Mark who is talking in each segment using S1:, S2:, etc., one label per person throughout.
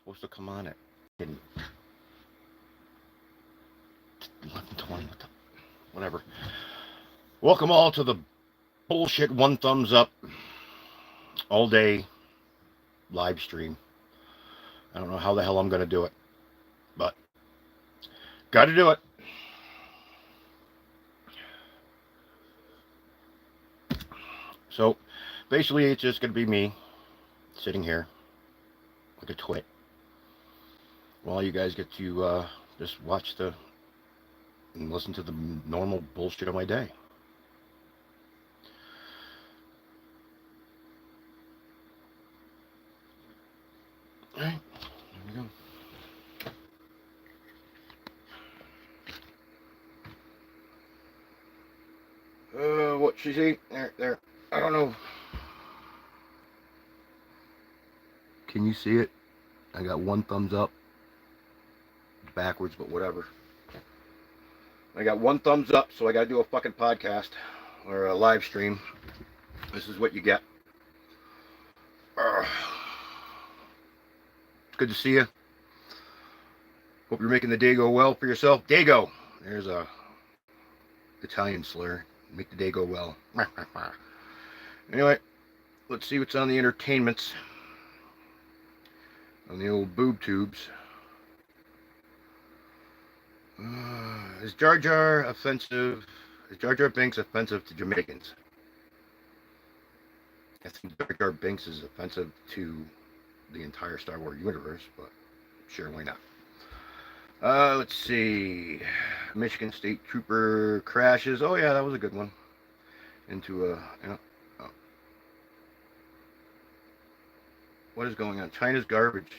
S1: supposed to come on at 11:20. Whatever. Welcome all to the bullshit one thumbs up all day live stream. I don't know how the hell I'm going to do it, but got to do it. So basically, it's just going to be me sitting here like a twit while you guys get to just watch and listen to the normal bullshit of my day. All right, here we go. What she see? There. I don't know. Can you see it? I got one thumbs up. Backwards, but whatever. I got one thumbs up, so I got to do a fucking podcast or a live stream. This is what you get. It's good to see you. Hope you're making the day go well for yourself. Dago. There's a Italian slur. Make the day go well. Anyway, let's see what's on the entertainments. On the old boob tubes. Is Jar Jar offensive? Is Jar Jar Binks offensive to Jamaicans? I think Jar Jar Binks is offensive to the entire Star Wars universe, but sure, why not? Let's see. Michigan State Trooper crashes. Oh yeah, that was a good one. Into a, oh. What is going on? China's garbage.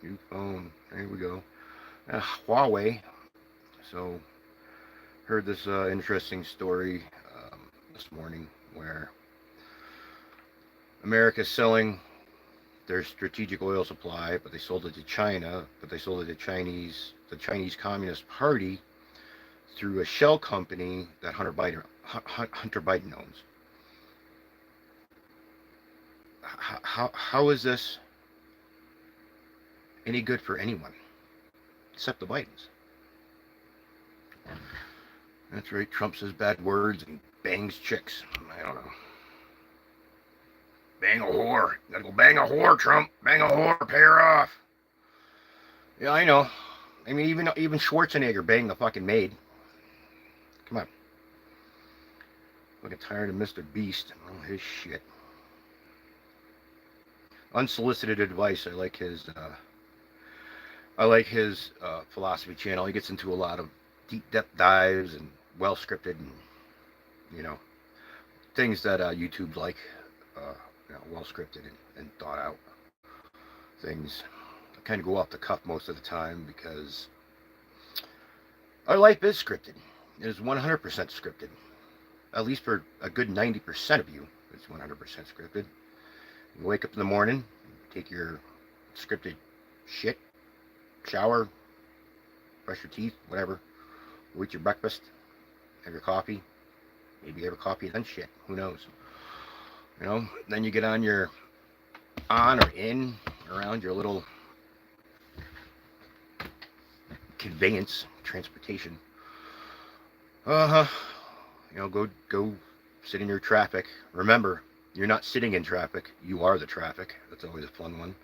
S1: New phone. There we go. Huawei. So, heard this interesting story this morning where America's selling their strategic oil supply, but they sold it to China, but they sold it to the Chinese Communist Party through a shell company that Hunter Biden owns. How is this any good for anyone except the Bidens? That's right, Trump says bad words and bangs chicks. I don't know. Bang a whore. Gotta go bang a whore, Trump. Bang a whore, pay her off. Yeah, I know. I mean, even Schwarzenegger banged the fucking maid. Come on. Looking tired of Mr. Beast. Oh, his shit. Unsolicited advice. I like his philosophy channel. He gets into a lot of deep depth dives and well scripted and things that YouTube's like. Well scripted and thought out things. I kind of go off the cuff most of the time because our life is scripted. It is 100% scripted. At least for a good 90% of you, it's 100% scripted. You wake up in the morning, take your scripted shit, shower, brush your teeth, whatever, eat your breakfast, have your coffee, maybe have a coffee and then shit, who knows. Then you get on or in around your little conveyance, transportation. Go sit in your traffic. Remember, you're not sitting in traffic, you are the traffic. That's always a fun one.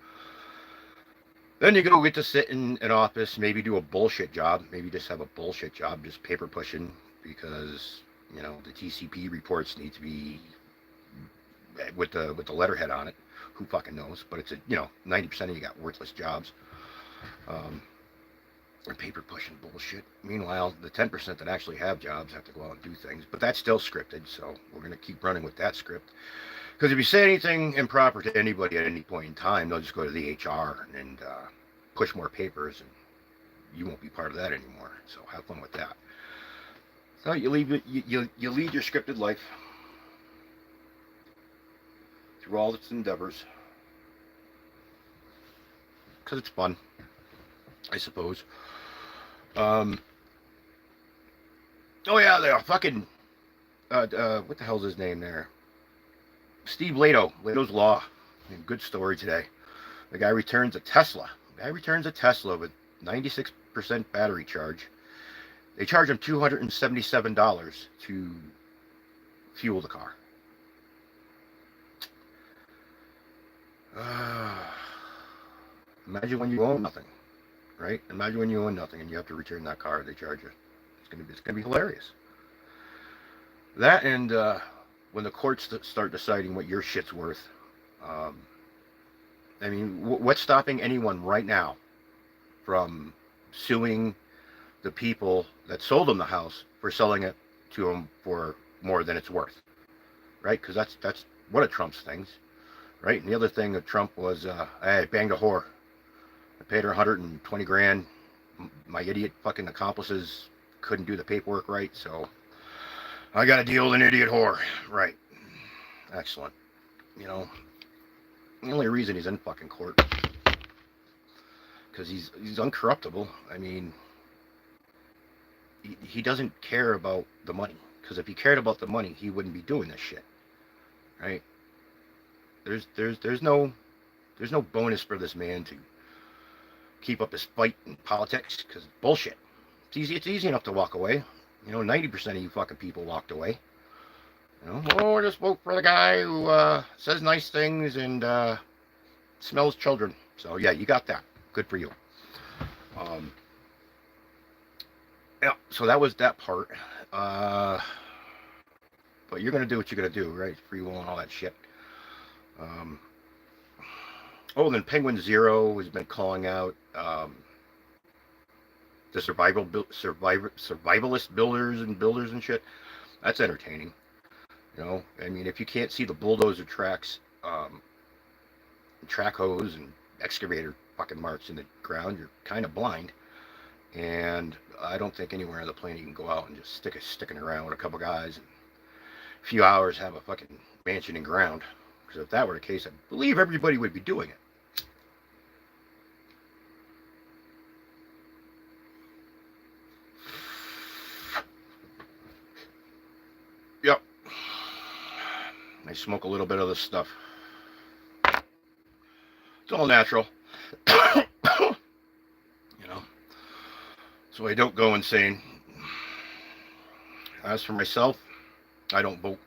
S1: Then you go get to sit in an office, maybe do a bullshit job, maybe just have a bullshit job, just paper pushing, because, the TCP reports need to be with the letterhead on it. Who fucking knows? But it's 90% of you got worthless jobs. Paper pushing bullshit. Meanwhile, the 10% that actually have jobs have to go out and do things. But that's still scripted, so we're going to keep running with that script. Because if you say anything improper to anybody at any point in time, they'll just go to the HR and push more papers, and you won't be part of that anymore. So have fun with that. So you lead your scripted life through all its endeavors, because it's fun, I suppose. Oh yeah, the fucking what the hell's his name there? Steve Leto's Law. Good story today. The guy returns a Tesla. The guy returns a Tesla with 96% battery charge. They charge him $277 to fuel the car. Imagine when you own nothing, right? Imagine when you own nothing and you have to return that car. They charge you. It's gonna be hilarious. That and when the courts start deciding what your shit's worth. I mean, what's stopping anyone right now from suing the people that sold them the house for selling it to them for more than it's worth, right? Because that's one of Trump's things, right? And the other thing of Trump was, I banged a whore. I paid her 120 grand. My idiot fucking accomplices couldn't do the paperwork right, so I got to deal with an idiot whore. Right. Excellent. You know, the only reason he's in fucking court because he's uncorruptible. I mean, he doesn't care about the money. Because if he cared about the money, he wouldn't be doing this shit, right? There's no bonus for this man to keep up his fight in politics because bullshit. It's easy enough to walk away. You know, 90% of you fucking people walked away. You know, oh, I just vote for the guy who says nice things and smells children. So yeah, you got that. Good for you. Yeah, so that was that part. But you're gonna do what you're gonna do, right? Free will and all that shit. Oh, then Penguin Zero has been calling out the survivalist builders and shit. That's entertaining. You know, I mean, if you can't see the bulldozer tracks, track hose and excavator fucking marks in the ground, you're kind of blind. And I don't think anywhere on the planet you can go out and just sticking around with a couple guys and a few hours have a fucking mansion in ground. Because if that were the case, I believe everybody would be doing it. Yep. I smoke a little bit of this stuff. It's all natural. You know. So I don't go insane. As for myself, I don't vote.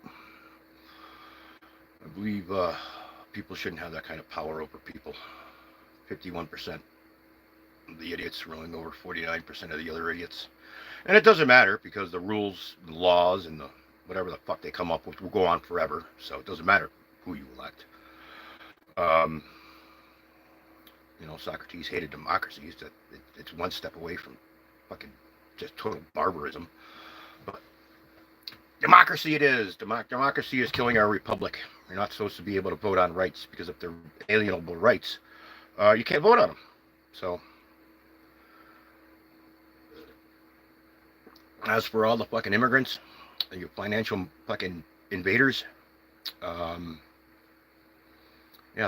S1: I believe people shouldn't have that kind of power over people. 51% of the idiots ruling over 49% of the other idiots. And it doesn't matter because the rules, the laws, and the whatever the fuck they come up with will go on forever. So it doesn't matter who you elect. You know, Socrates hated democracy. It's one step away from fucking just total barbarism. But democracy it is. Democracy is killing our republic. You're not supposed to be able to vote on rights because if they're alienable rights, you can't vote on them. So, as for all the fucking immigrants, you financial fucking invaders, yeah,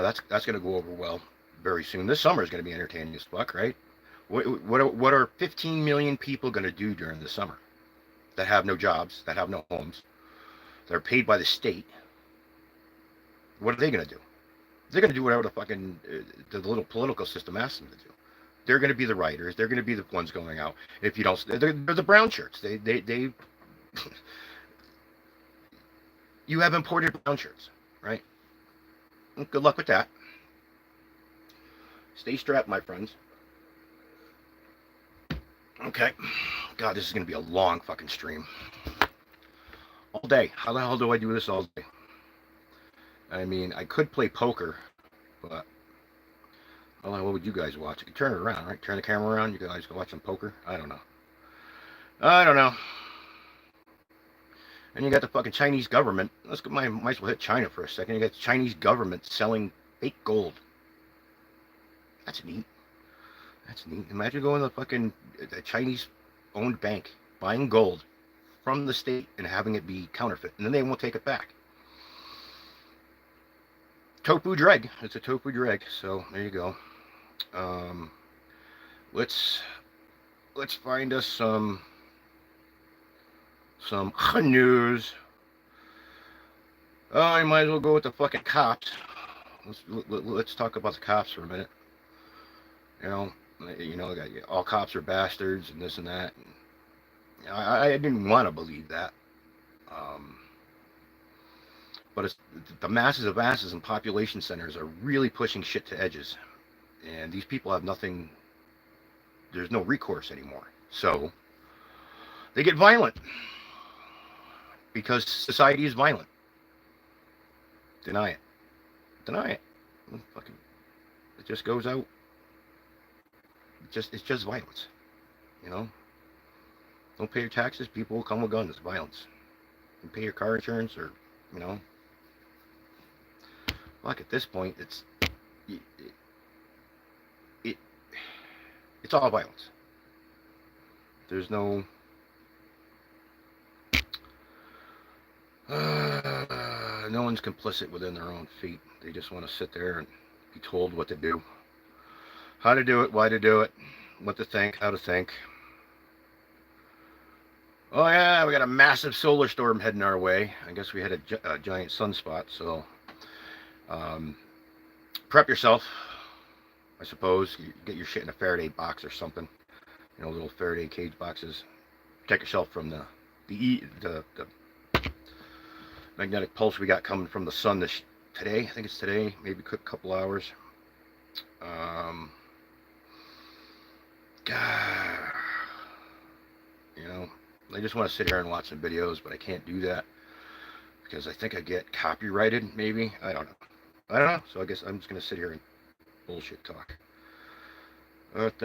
S1: that's gonna go over well very soon. This summer is gonna be entertaining as fuck, right? What are 15 million people gonna do during the summer that have no jobs, that have no homes, that are paid by the state? What are they gonna do? They're gonna do whatever the fucking the little political system asks them to do. They're gonna be the rioters. They're gonna be the ones going out. If you don't, they're the brown shirts. They you have imported brown shirts, right? Good luck with that. Stay strapped, my friends. Okay. God, this is going to be a long fucking stream. All day. How the hell do I do this all day? I mean, I could play poker, but well, what would you guys watch? You can turn it around, right? Turn the camera around. You guys go watch some poker. I don't know. And you got the fucking Chinese government. Let's go. Might as well hit China for a second. You got the Chinese government selling fake gold. That's neat. That's neat. Imagine going to the fucking Chinese-owned bank, buying gold from the state and having it be counterfeit, and then they won't take it back. Tofu dreg. It's a tofu dreg. So there you go. Let's find us some news. Oh, I might as well go with the fucking cops. let's talk about the cops for a minute. You know, all cops are bastards and this and that. And I didn't want to believe that. Um, but it's the masses of asses in population centers are really pushing shit to edges, and these people have nothing. There's no recourse anymore. So they get violent because society is violent. Deny it. Deny it. Fucking, it just goes out. It's just violence. You know. Don't pay your taxes. People will come with guns. It's violence. You pay your car insurance, or you know. Look, at this point, it, it it's all violence. There's no. No one's complicit within their own feet. They just want to sit there and be told what to do, how to do it, why to do it, what to think, how to think. Oh yeah, we got a massive solar storm heading our way. I guess we had a giant sunspot, so prep yourself. I suppose you get your shit in a Faraday box or something. You know, little Faraday cage boxes. Protect yourself from the magnetic pulse we got coming from the sun today. I think it's today, maybe a couple hours. God, you know, I just want to sit here and watch some videos, but I can't do that because I think I get copyrighted. Maybe, I don't know. So I guess I'm just gonna sit here and bullshit talk. Let's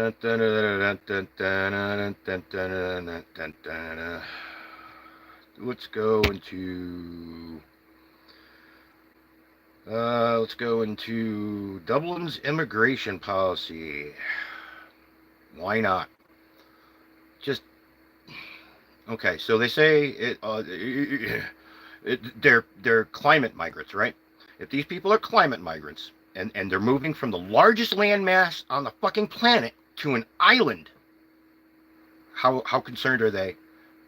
S1: go into Dublin's immigration policy. Why not? Just okay. So they say they're climate migrants, right? If these people are climate migrants and they're moving from the largest landmass on the fucking planet to an island, how concerned are they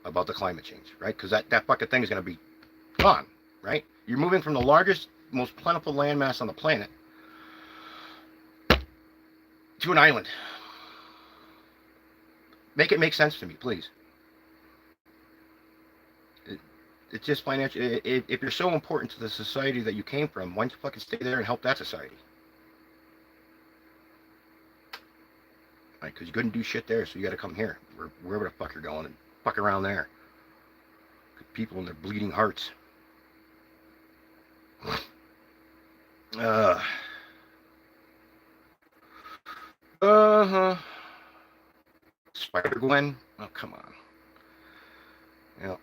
S1: about the climate change, right? Because that fucking thing is going to be gone, right? You're moving from the largest, most plentiful landmass on the planet to an island. Make it make sense to me, please. It's just financial. If you're so important to the society that you came from, why don't you fucking stay there and help that society? Right? Because you couldn't do shit there, so you got to come here, wherever the fuck you're going, and fuck around there. People and their bleeding hearts. Spider-Gwen? Oh, come on. Yep.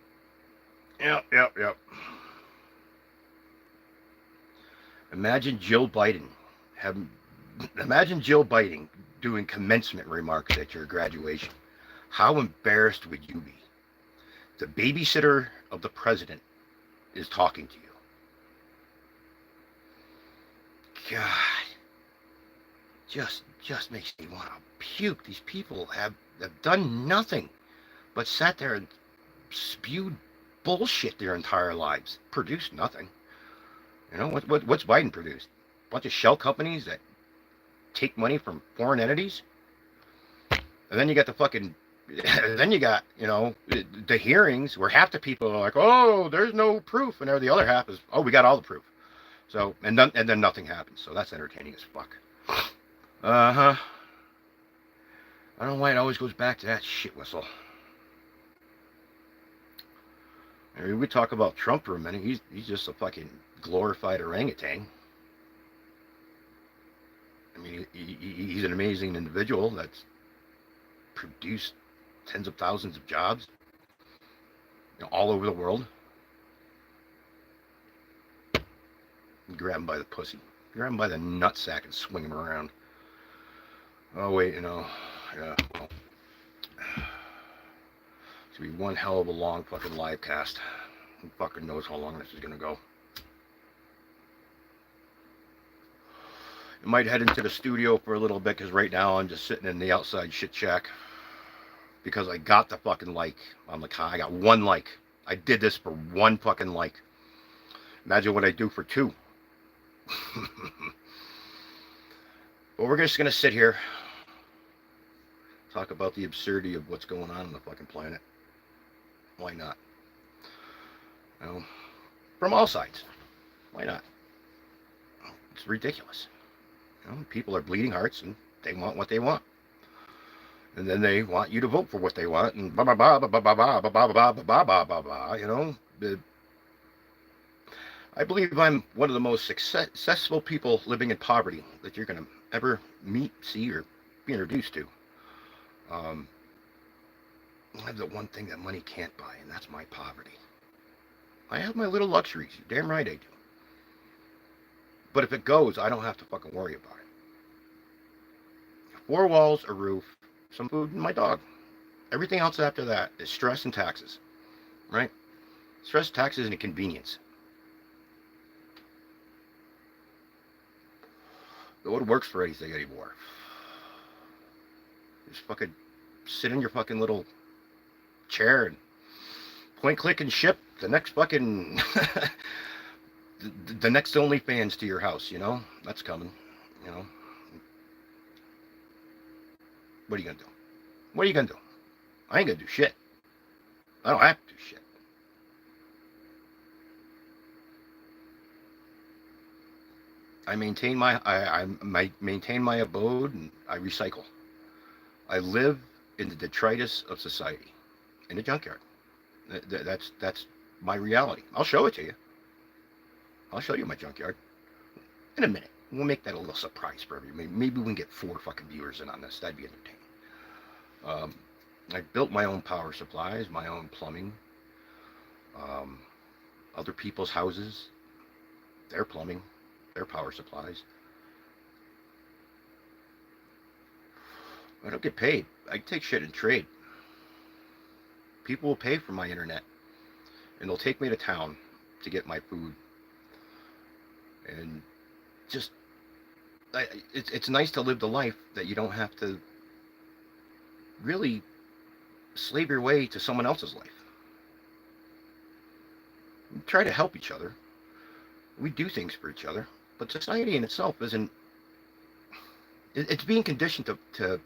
S1: Imagine Jill Biden doing commencement remarks at your graduation. How embarrassed would you be? The babysitter of the president is talking to you. God, just makes me want to puke. These people have done nothing but sat there and spewed bullshit their entire lives. Produced nothing. You know, what's Biden produced? A bunch of shell companies that take money from foreign entities? And then you got you know, the hearings where half the people are like, oh, there's no proof, and the other half is, oh, we got all the proof. So, and then nothing happens. So that's entertaining as fuck. I don't know why it always goes back to that shit whistle. I mean, we talk about Trump for a minute. He's just a fucking glorified orangutan. I mean, he's an amazing individual that's produced tens of thousands of jobs, you know, all over the world. You grab him by the pussy. Grab him by the nutsack and swing him around. Oh, wait, you know. Yeah, well. It's going to be one hell of a long fucking live cast. Who fucking knows how long this is going to go. I might head into the studio for a little bit because right now I'm just sitting in the outside shit shack. Because I got the fucking like on the car. I got one like. I did this for one fucking like. Imagine what I do for two. But we're just gonna sit here, talk about the absurdity of what's going on the fucking planet. Why not? You know, from all sides. Why not? It's ridiculous. You know, people are bleeding hearts and they want what they want. And then they want you to vote for what they want and blah blah blah blah blah blah blah blah blah blah blah blah blah. You know, I believe I'm one of the most successful people living in poverty that you're gonna ever meet, see, or be introduced to. I have the one thing that money can't buy, and that's my poverty. I have my little luxuries. Damn right I do. But if it goes, I don't have to fucking worry about it. 4 walls, a roof, some food, and my dog. Everything else after that is stress and taxes, right? Stress, taxes, and a convenience. No one works for anything anymore. Just fucking sit in your fucking little chair and point, click, and ship the next fucking the next OnlyFans to your house. You know, that's coming. You know, what are you gonna do? What are you gonna do? I ain't gonna do shit. I don't have to do shit. I maintain I maintain my abode and I recycle. I live in the detritus of society, in a junkyard. That's my reality. I'll show it to you. I'll show you my junkyard in a minute. We'll make that a little surprise for everybody. Maybe we can get 4 fucking viewers in on this. That'd be entertaining. I built my own power supplies, my own plumbing. Other people's houses, their plumbing, their power supplies. I don't get paid. I take shit in trade. People will pay for my internet, and they'll take me to town to get my food. And just, it's nice to live the life that you don't have to really slave your way to someone else's life. We try to help each other. We do things for each other, but society in itself isn't. It's being conditioned to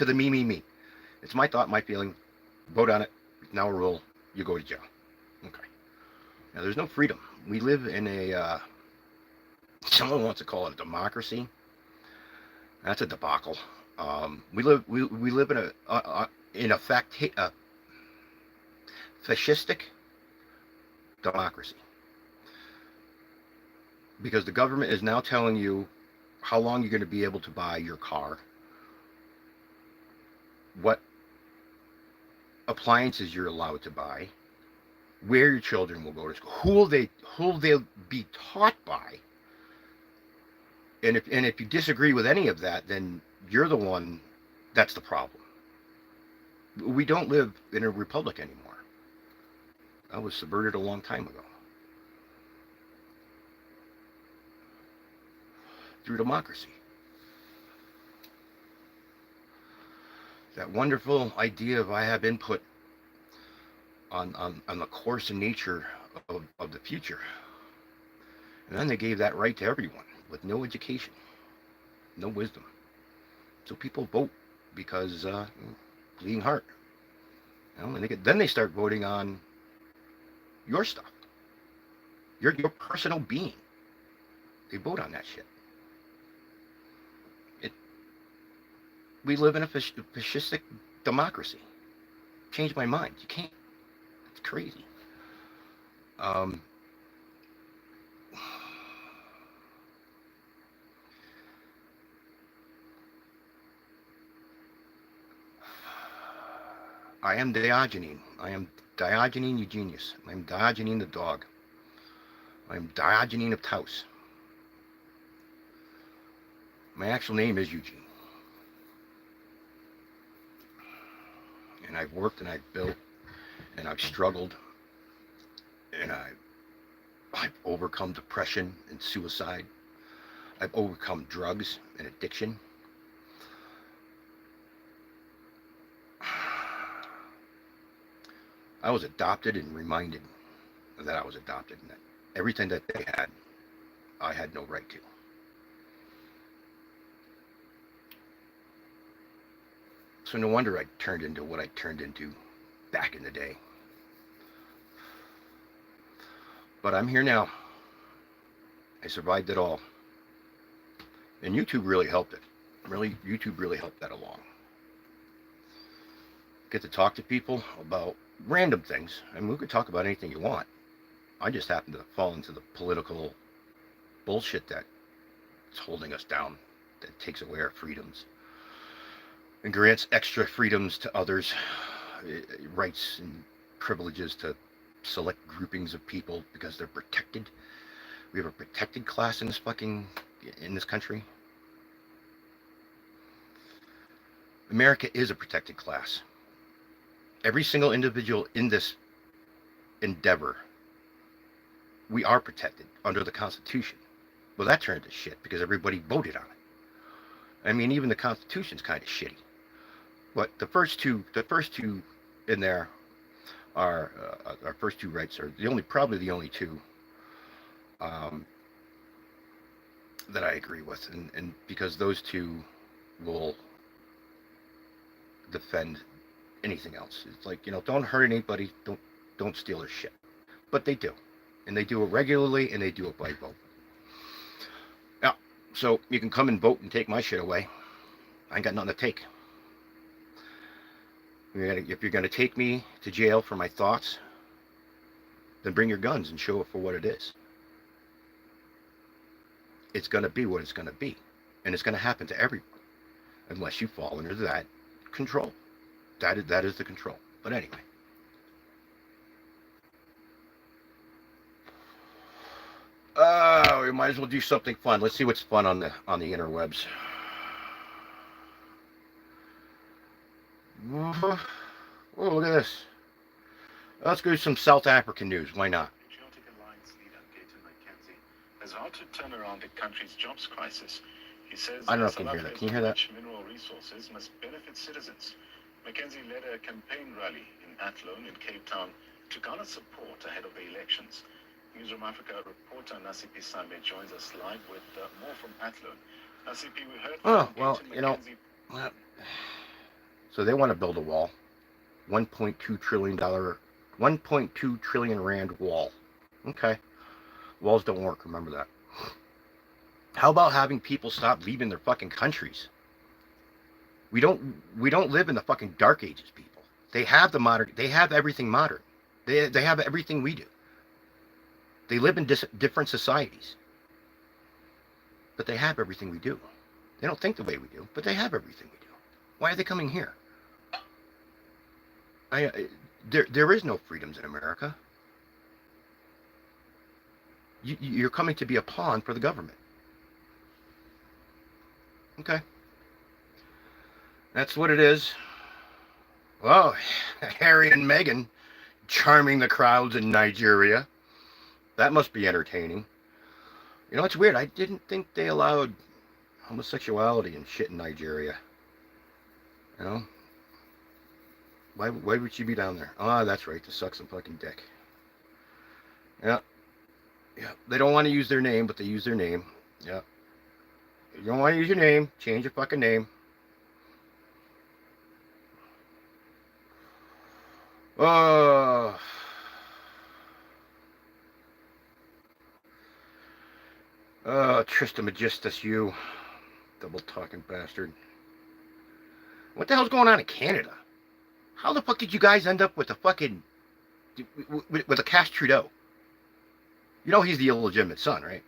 S1: the me. It's my thought, my feeling. Vote on it. Now a rule. You go to jail. Okay. Now there's no freedom. We live in a. Someone wants to call it a democracy. That's a debacle. We live in a fascistic democracy, because the government is now telling you how long you're going to be able to buy your car, what appliances you're allowed to buy, where your children will go to school, who they'll be taught by, and if you disagree with any of that, then you're the one that's the problem. We don't live in a republic anymore. That was subverted a long time ago through democracy. That wonderful idea of I have input on the course and nature of the future. And then they gave that right to everyone with no education, no wisdom. So people vote because bleeding heart. You know, and then they start voting on your stuff, your personal being. They vote on that shit. We live in a fascistic democracy. Changed my mind. You can't. It's crazy. I am Diogenes. I am Diogenes Eugenius. I am Diogenes the dog. I am Diogenes of Taos. My actual name is Eugene. And I've worked and I've built and I've struggled and I've overcome depression and suicide. I've overcome drugs and addiction. I was adopted and reminded that I was adopted and that everything that they had, I had no right to. So no wonder I turned into what I turned into back in the day. But I'm here now. I survived it all. And YouTube really helped it. YouTube really helped that along. Get to talk to people about random things. I mean, we could talk about anything you want. I just happen to fall into the political bullshit that's holding us down, that takes away our freedoms and grants extra freedoms to others, rights and privileges to select groupings of people because they're protected. We have a protected class in this country. America is a protected class. Every single individual in this endeavor, we are protected under the Constitution. Well, that turned to shit because everybody voted on it. I mean, even the Constitution's kind of shitty. But the first two in there are our first two rights are probably the only two that I agree with, and because those two will defend anything else. It's like, don't hurt anybody, don't steal their shit. But they do. And they do it regularly, and they do it by vote. Now, so you can come and vote and take my shit away. I ain't got nothing to take. If you're going to take me to jail for my thoughts, then bring your guns and show it for what it is. It's going to be what it's going to be. And it's going to happen to everyone. Unless you fall under that control. That is the control. But anyway. We might as well do something fun. Let's see what's fun on the interwebs. Oh, look at this. Let's go to some South African news. Why not?
S2: Patriotic Alliance leader Gayton McKenzie has vowed to turn around the country's jobs crisis. He says
S1: I don't know if you can hear that. Can you hear that?
S2: Mineral resources must benefit citizens. McKenzie led a campaign rally in Athlone in Cape Town to garner support ahead of the elections. Newsroom Africa reporter Nasipi Same joins us live with more from Athlone. Nasipi, we heard from
S1: so they want to build a wall. $1.2 trillion, 1.2 trillion rand wall. Okay. Walls don't work, remember that. How about having people stop leaving their fucking countries? We don't live in the fucking dark ages, people. They have everything modern. They have everything we do. They live in different societies. But they have everything we do. They don't think the way we do, but they have everything we do. Why are they coming here? There is no freedoms in America. You're coming to be a pawn for the government. Okay. That's what it is. Well, Harry and Meghan charming the crowds in Nigeria. That must be entertaining. It's weird. I didn't think they allowed homosexuality and shit in Nigeria. Why would she be down there? Oh, that's right, to suck some fucking dick. Yeah. They don't want to use their name, but they use their name. Yeah. You don't want to use your name, change your fucking name. Oh. Trismegistus, you double talking bastard. What the hell's going on in Canada? How the fuck did you guys end up with with a Cash Trudeau? He's the illegitimate son, right?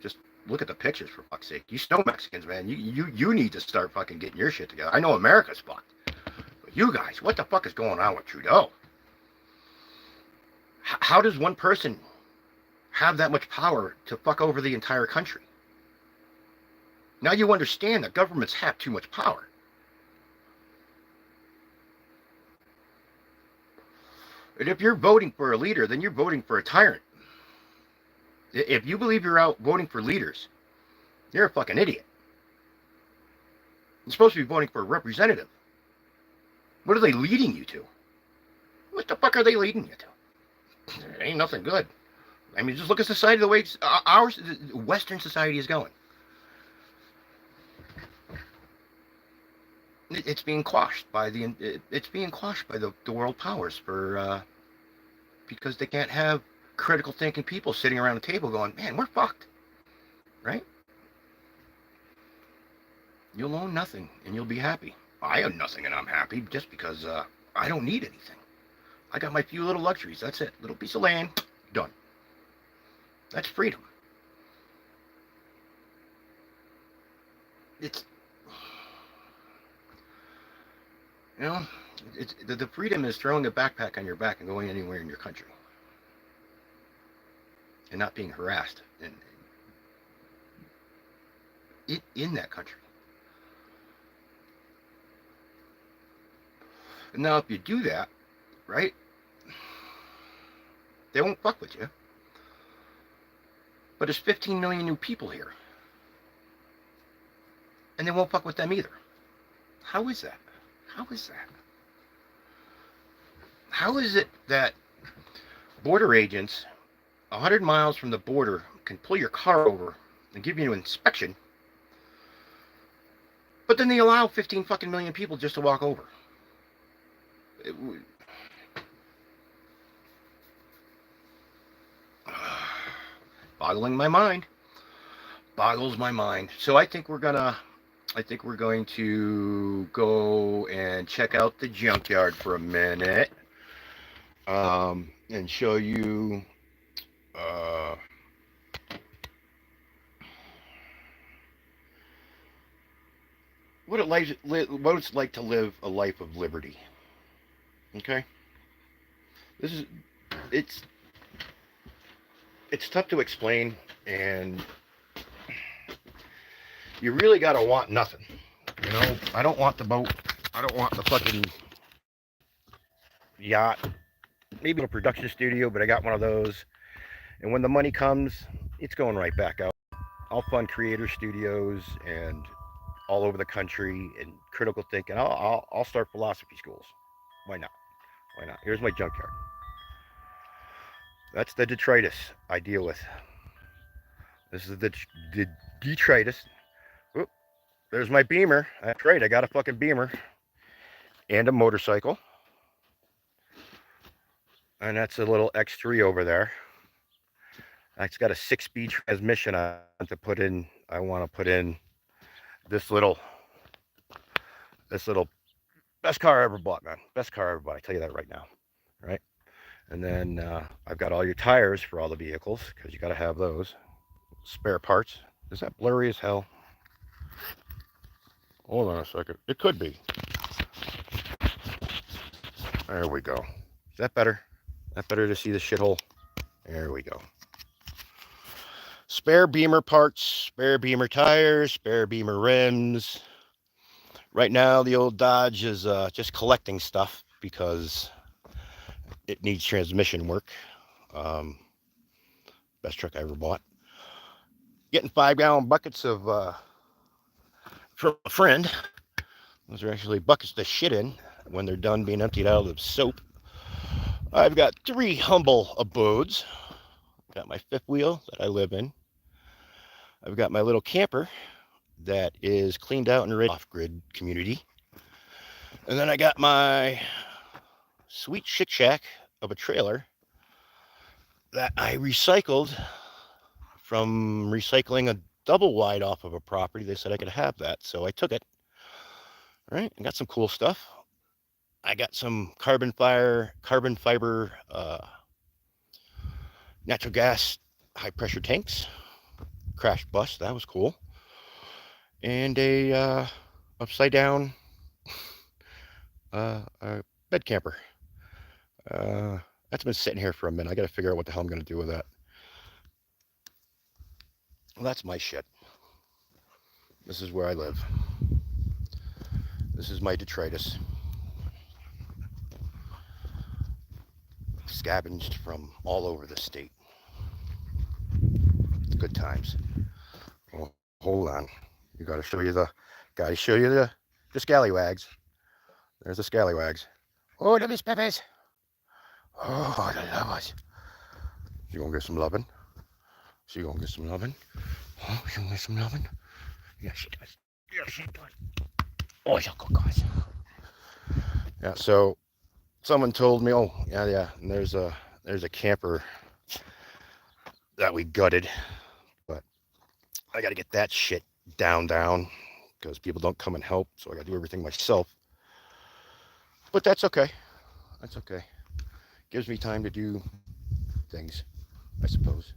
S1: Just look at the pictures, for fuck's sake. You snow Mexicans, man. You need to start fucking getting your shit together. I know America's fucked. But you guys, what the fuck is going on with Trudeau? How does one person have that much power to fuck over the entire country? Now you understand that governments have too much power. And if you're voting for a leader, then you're voting for a tyrant. If you believe you're out voting for leaders, you're a fucking idiot. You're supposed to be voting for a representative. What are they leading you to? What the fuck are they leading you to? It ain't nothing good. I mean, just look at society the way our Western society is going. It's being quashed by it's being quashed by the world powers for because they can't have critical thinking people sitting around a table going, man, we're fucked, right? You'll own nothing and you'll be happy. I own nothing and I'm happy just because I don't need anything. I got my few little luxuries. That's it. Little piece of land, done. That's freedom. It's, you know, the freedom is throwing a backpack on your back and going anywhere in your country and not being harassed in that country. And now, if you do that, right, they won't fuck with you. But there's 15 million new people here. And they won't fuck with them either. How is that? How is that? How is it that border agents 100 miles from the border can pull your car over and give you an inspection, but then they allow 15 fucking million people just to walk over? Boggling my mind. Boggles my mind. So I think we're going to go and check out the junkyard for a minute, and show you what it's like to live a life of liberty. Okay, it's tough to explain, and you really gotta want nothing. You know, I don't want the boat. I don't want the fucking yacht. Maybe a production studio, but I got one of those. And when the money comes, it's going right back out. I'll fund creator studios and all over the country and critical thinking. I'll start philosophy schools. Why not? Why not? Here's my junkyard. That's the detritus I deal with. This is the detritus. Oop, there's my Beamer. That's right, I got a fucking Beamer and a motorcycle. And that's a little X3 over there. It's got a 6-speed transmission I want to put in. I want to put in this little best car I ever bought, man. Best car I ever bought. I tell you that right now, right? And then I've got all your tires for all the vehicles, because you got to have those. Spare parts. Is that blurry as hell? Hold on a second. It could be. There we go. Is that better? That better to see the shithole? There we go. Spare Beamer parts, spare Beamer tires, spare Beamer rims. Right now, the old Dodge is just collecting stuff because it needs transmission work. Best truck I ever bought. Getting 5-gallon buckets of from a friend. Those are actually buckets to shit in when they're done being emptied out of the soap. I've got 3 humble abodes. Got my 5th wheel that I live in. I've got my little camper that is cleaned out and ready off-grid community. And then I got my sweet shit shack of a trailer that I recycled from recycling a double wide off of a property. They said I could have that, so I took it. All right, I got some cool stuff. I got some carbon fiber natural gas high pressure tanks. Crash bus, that was cool. And a upside down bed camper. That's been sitting here for a minute. I got to figure out what the hell I'm going to do with that. Well, that's my shit. This is where I live. This is my detritus. Scavenged from all over the state. It's good times. Well, hold on. Gotta show you the scallywags. There's the scallywags. Oh, the Miss Peppers. Oh, the lovers. She gonna get some loving. She gonna get some loving. Oh, she gonna get some loving. Yes, she does. Yes, she does. Oh, guys. Yeah. So someone told me, oh yeah, and there's a camper that we gutted, but I got to get that shit down because people don't come and help, so I got to do everything myself. But that's okay. That's okay. Gives me time to do things, I suppose.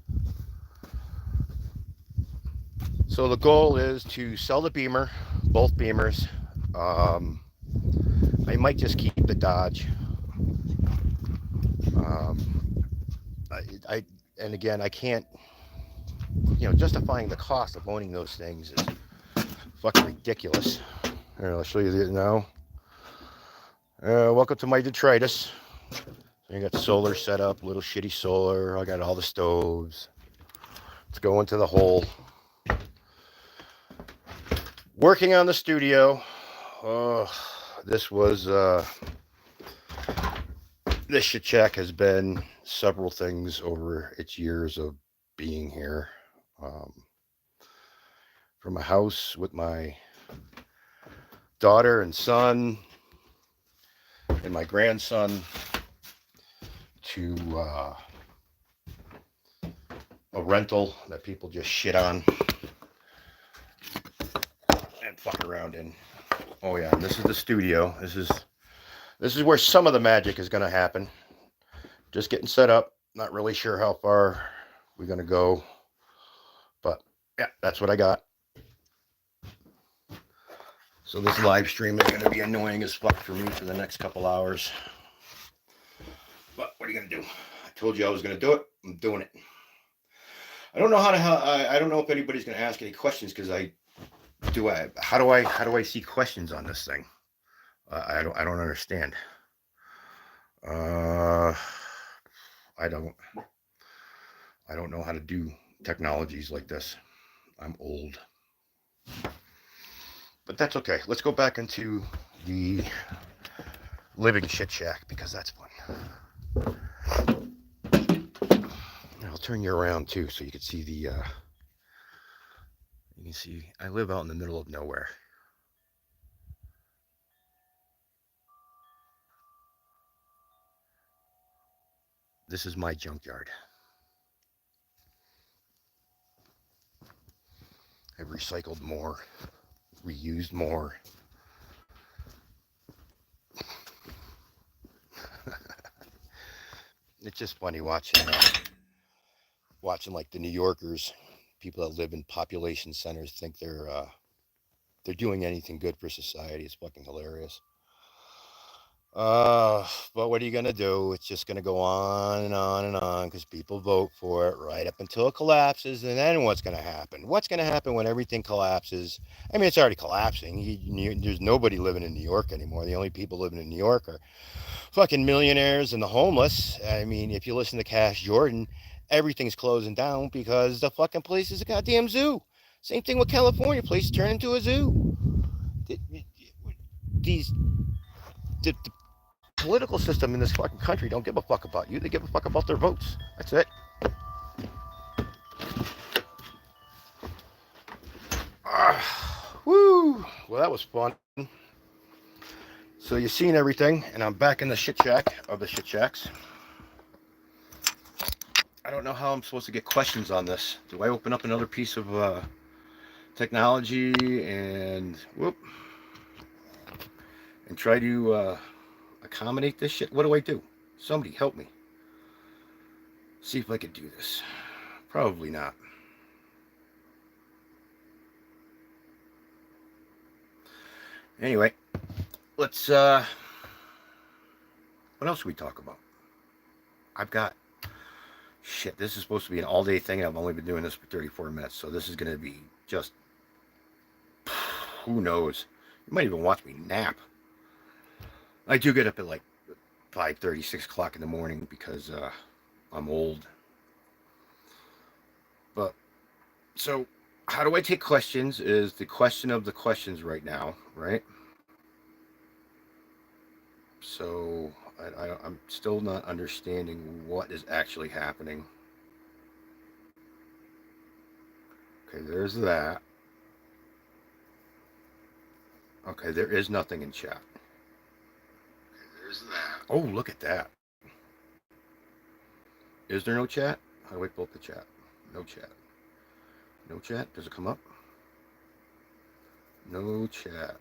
S1: So the goal is to sell the Beamer, both Beamers. Um, I might just keep the Dodge. Um, I and again, I can't. Justifying the cost of owning those things is fucking ridiculous. Here, I'll show you the now. Welcome to my detritus. I got solar set up, little shitty solar. I got all the stoves. Let's go into the hole. Working on the studio. This was this shit shack has been several things over its years of being here. From a house with my daughter and son and my grandson to a rental that people just shit on and fuck around in. Oh yeah, and this is the studio. This is where some of the magic is going to happen. Just getting set up. Not really sure how far we're going to go, but yeah, that's what I got. So this live stream is going to be annoying as fuck for me for the next couple hours. But what are you going to do? I told you I was going to do it. I'm doing it. I don't know I don't know if anybody's going to ask any questions because how do I see questions on this thing? I don't understand. I don't know how to do technologies like this. I'm old. But that's okay. Let's go back into the living shit shack because that's fun. I'll turn you around too so you can see you can see I live out in the middle of nowhere. This is my junkyard. I've recycled more, reused more. It's just funny watching like the New Yorkers, people that live in population centers think they're doing anything good for society. It's fucking hilarious. But what are you gonna do? It's just gonna go on and on and on because people vote for it right up until it collapses. And then what's gonna happen? What's gonna happen when everything collapses? I mean, it's already collapsing. There's nobody living in New York anymore. The only people living in New York are fucking millionaires and the homeless. I mean, if you listen to Cash Jordan, everything's closing down because the fucking place is a goddamn zoo. Same thing with California. Place turned into a zoo. The political system in this fucking country don't give a fuck about you. They give a fuck about their votes. That's it. Woo! Well, that was fun. So you've seen everything, and I'm back in the shit shack of the shit shacks. I don't know how I'm supposed to get questions on this. Do I open up another piece of technology and try to accommodate this shit? What do I do? Somebody help me. See if I could do this. Probably not. Anyway, let's what else should we talk about? I've got shit. This is supposed to be an all-day thing. I've only been doing this for 34 minutes, so this is going to be just who knows. You might even watch me nap. I do get up at like 5:30, 6 o'clock in the morning because I'm old. But so how do I take questions is the question of the questions right now, right? So I'm still not understanding what is actually happening. Okay, there's that. Okay, there is nothing in chat.
S2: There's that.
S1: Oh, look at that. Is there no chat? How do I pull up the chat? No chat. No chat? Does it come up? No chat.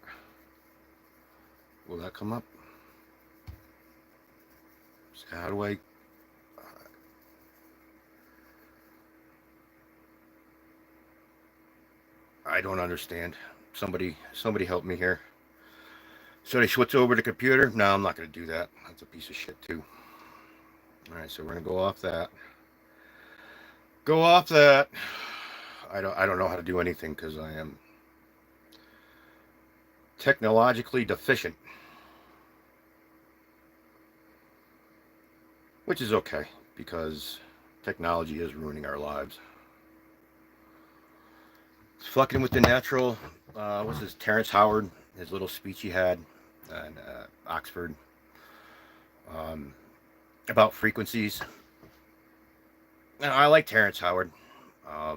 S1: Will that come up? So how do I don't understand. Somebody help me here. So they switch over to computer? No, I'm not going to do that. That's a piece of shit too. All right, so we're going to go off that. Go off that. I don't know how to do anything because I am technologically deficient. Which is okay because technology is ruining our lives. It's fucking with the natural. What's this? Terrence Howard, his little speech he had in Oxford about frequencies. And I like Terrence Howard. I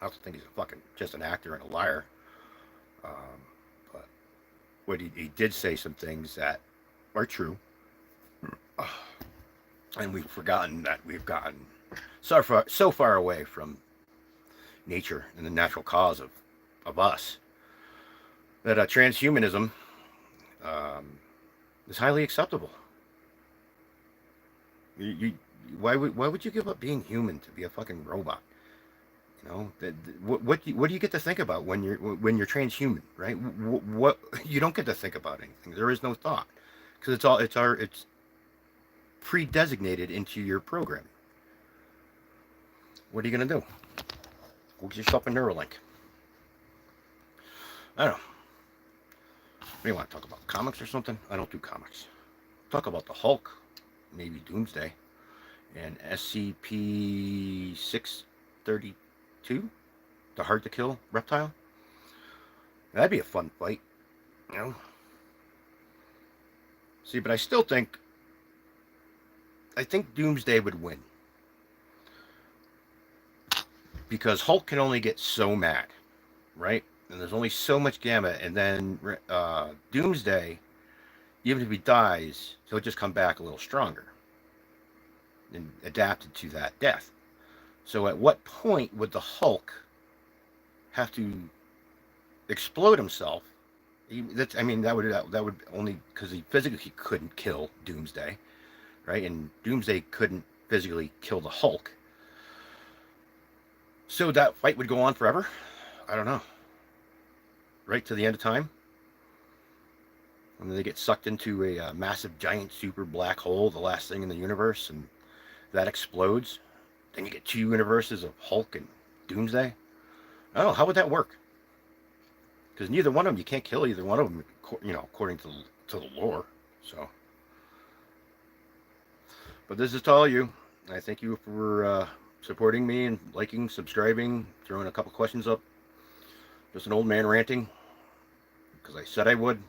S1: also think he's a fucking just an actor and a liar. But what he did say some things that are true. And we've forgotten that we've gotten so far away from nature and the natural cause of us that transhumanism is highly acceptable. Why would you give up being human to be a fucking robot? You know, what do you get to think about when you're transhuman, right? What you don't get to think about anything. There is no thought because it's pre-designated into your program. What are you gonna do? Go get yourself a Neuralink. I don't know. What do you want to talk about? Comics or something? I don't do comics. Talk about the Hulk, maybe Doomsday, and SCP-632, the hard to kill reptile. That'd be a fun fight, you know. See, but I still think Doomsday would win. Because Hulk can only get so mad, right? And there's only so much gamma. And then Doomsday, even if he dies, he'll just come back a little stronger and adapted to that death. So at what point would the Hulk have to explode himself? That would only because he physically couldn't kill Doomsday. Right? And Doomsday couldn't physically kill the Hulk. So that fight would go on forever? I don't know. Right to the end of time? When they get sucked into a massive, giant, super black hole, the last thing in the universe, and that explodes. Then you get two universes of Hulk and Doomsday. I don't know. How would that work? Because neither one of them, you can't kill either one of them, you know, according to the lore. So... But this is to all you. I thank you for supporting me and liking, subscribing, throwing a couple questions up. Just an old man ranting. Because I said I would.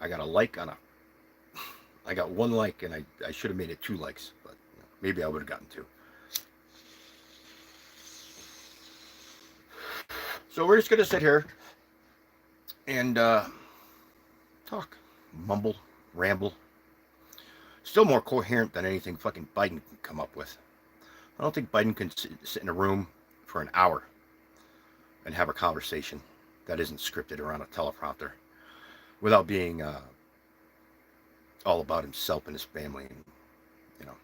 S1: I got a like on I got one like, and I should have made it 2 likes. But you know, maybe I would have gotten 2. So we're just going to sit here and talk. Mumble. Ramble. Still more coherent than anything fucking Biden can come up with. I don't think Biden can sit in a room for an hour and have a conversation that isn't scripted around a teleprompter without being all about himself and his family and, you know,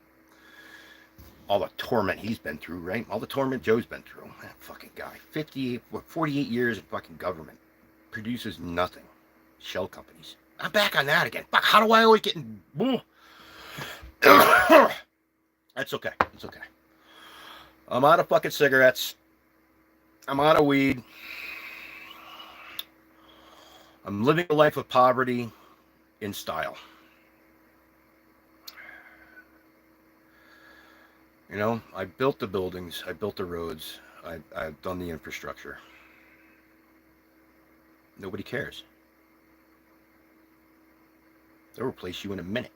S1: all the torment he's been through, right? All the torment Joe's been through. That fucking guy. 48 years in fucking government. Produces nothing. Shell companies. I'm back on that again. Fuck, how do I always get in... That's okay. It's okay. I'm out of fucking cigarettes. I'm out of weed. I'm living a life of poverty in style. You know, I built the buildings. I built the roads. I've done the infrastructure. Nobody cares. They'll replace you in a minute.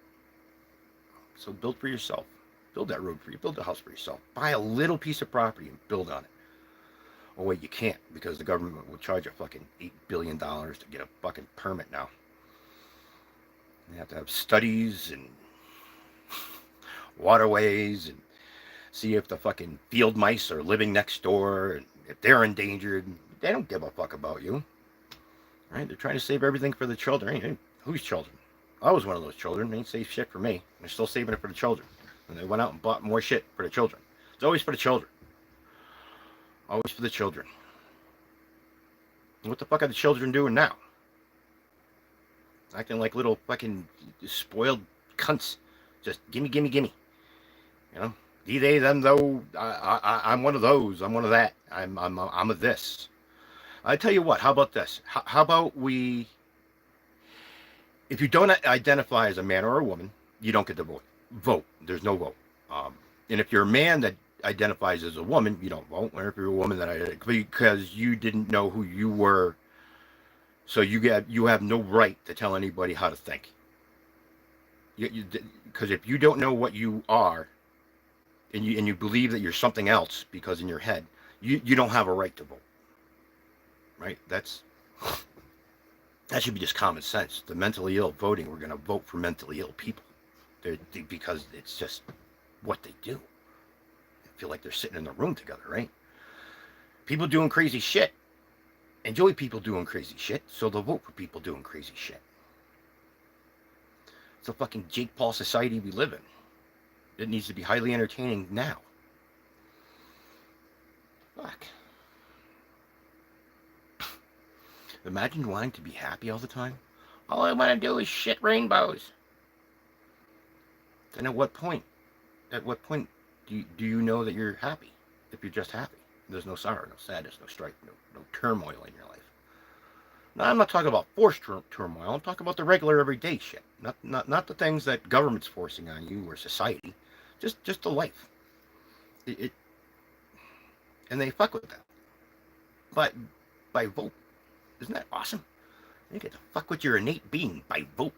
S1: So build for yourself. Build that road for you. Build a house for yourself. Buy a little piece of property and build on it. Oh wait, you can't, because the government will charge you fucking $8 billion to get a fucking permit now. You have to have studies and waterways and see if the fucking field mice are living next door and if they're endangered. They don't give a fuck about you. Right? They're trying to save everything for the children. Whose children? I was one of those children. They ain't saved shit for me. They're still saving it for the children. And they went out and bought more shit for the children. It's always for the children. Always for the children. What the fuck are the children doing now? Acting like little fucking spoiled cunts. Just gimme, gimme, gimme. You know? They, them, though. I'm one of those. I'm one of that. I'm a this. I tell you what. How about this? How about we? If you don't identify as a man or a woman, you don't get to vote. There's no vote. And if you're a man that identifies as a woman, you don't vote. Or if you're a woman that because you didn't know who you were, so you have no right to tell anybody how to think. Because if you don't know what you are, and you believe that you're something else because in your head, you don't have a right to vote. Right? That should be just common sense. The mentally ill voting, we're going to vote for mentally ill people. Because it's just what they do. They feel like they're sitting in the room together, right? People doing crazy shit enjoy people doing crazy shit, so they'll vote for people doing crazy shit. It's a fucking Jake Paul society we live in. It needs to be highly entertaining now. Fuck. Imagine wanting to be happy all the time. All I want to do is shit rainbows. Then at what point? At what point do you know that you're happy? If you're just happy. There's no sorrow, no sadness, no strife, no turmoil in your life. Now, I'm not talking about forced turmoil. I'm talking about the regular everyday shit. Not the things that government's forcing on you or society. Just the life. And they fuck with that. But by vote. Isn't that awesome? You get to fuck with your innate being by vote.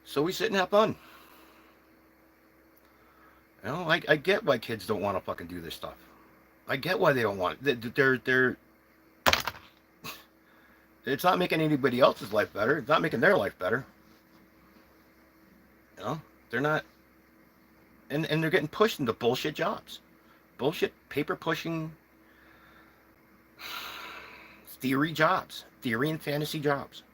S1: So we sit and have fun. You know, I get why kids don't want to fucking do this stuff. I get why they don't want it. They're it's not making anybody else's life better. It's not making their life better. You know? They're not, and they're getting pushed into bullshit jobs. Bullshit paper pushing theory jobs. Theory and fantasy jobs.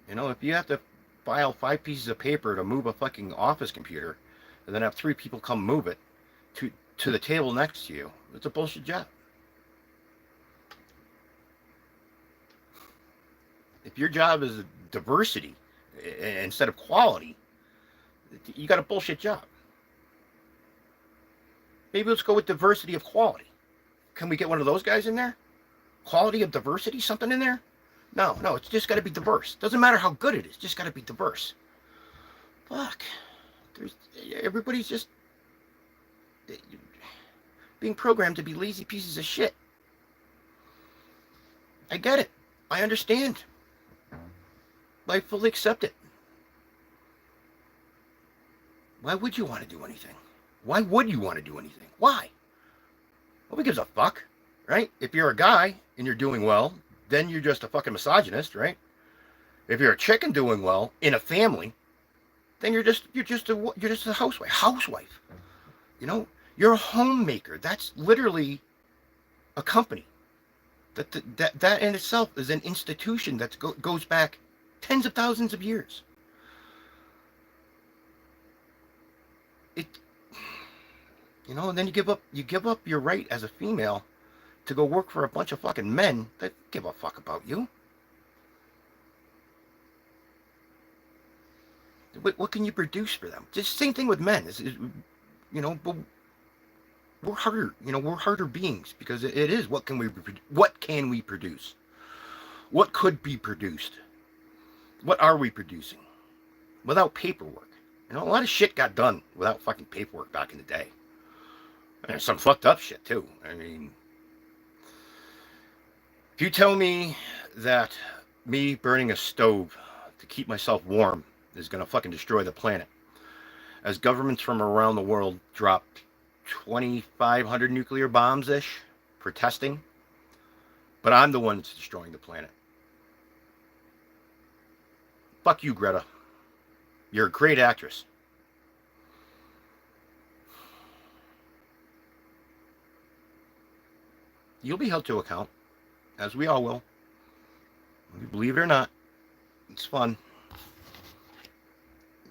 S1: You know, if you have to file 5 pieces of paper to move a fucking office computer, and then have 3 people come move it to the table next to you, it's a bullshit job. If your job is diversity instead of quality, you got a bullshit job. Maybe let's go with diversity of quality. Can we get one of those guys in there? Quality of diversity, something in there? No, it's just got to be diverse. Doesn't matter how good it is, just got to be diverse. Fuck. Everybody's just being programmed to be lazy pieces of shit. I get it. I understand. I fully accept it. Why would you want to do anything? Why would you want to do anything? Why? Nobody gives a fuck, right? If you're a guy and you're doing well, then you're just a fucking misogynist, right? If you're a chick and doing well in a family, then you're just a housewife. You know, you're a homemaker. That's literally a company. That in itself is an institution that goes back tens of thousands of years. You know, and then you give up your right as a female to go work for a bunch of fucking men that give a fuck about you. What can you produce for them? Just same thing with men. You know, but we're harder. You know, we're harder beings because it is. What can we produce? What could be produced? What are we producing? Without paperwork. You know, a lot of shit got done without fucking paperwork back in the day. And there's some fucked up shit too. I mean, if you tell me that me burning a stove to keep myself warm is going to fucking destroy the planet. As governments from around the world drop 2,500 nuclear bombs-ish for testing, but I'm the one that's destroying the planet. Fuck you, Greta. You're a great actress. You'll be held to account, as we all will. Believe it or not, it's fun.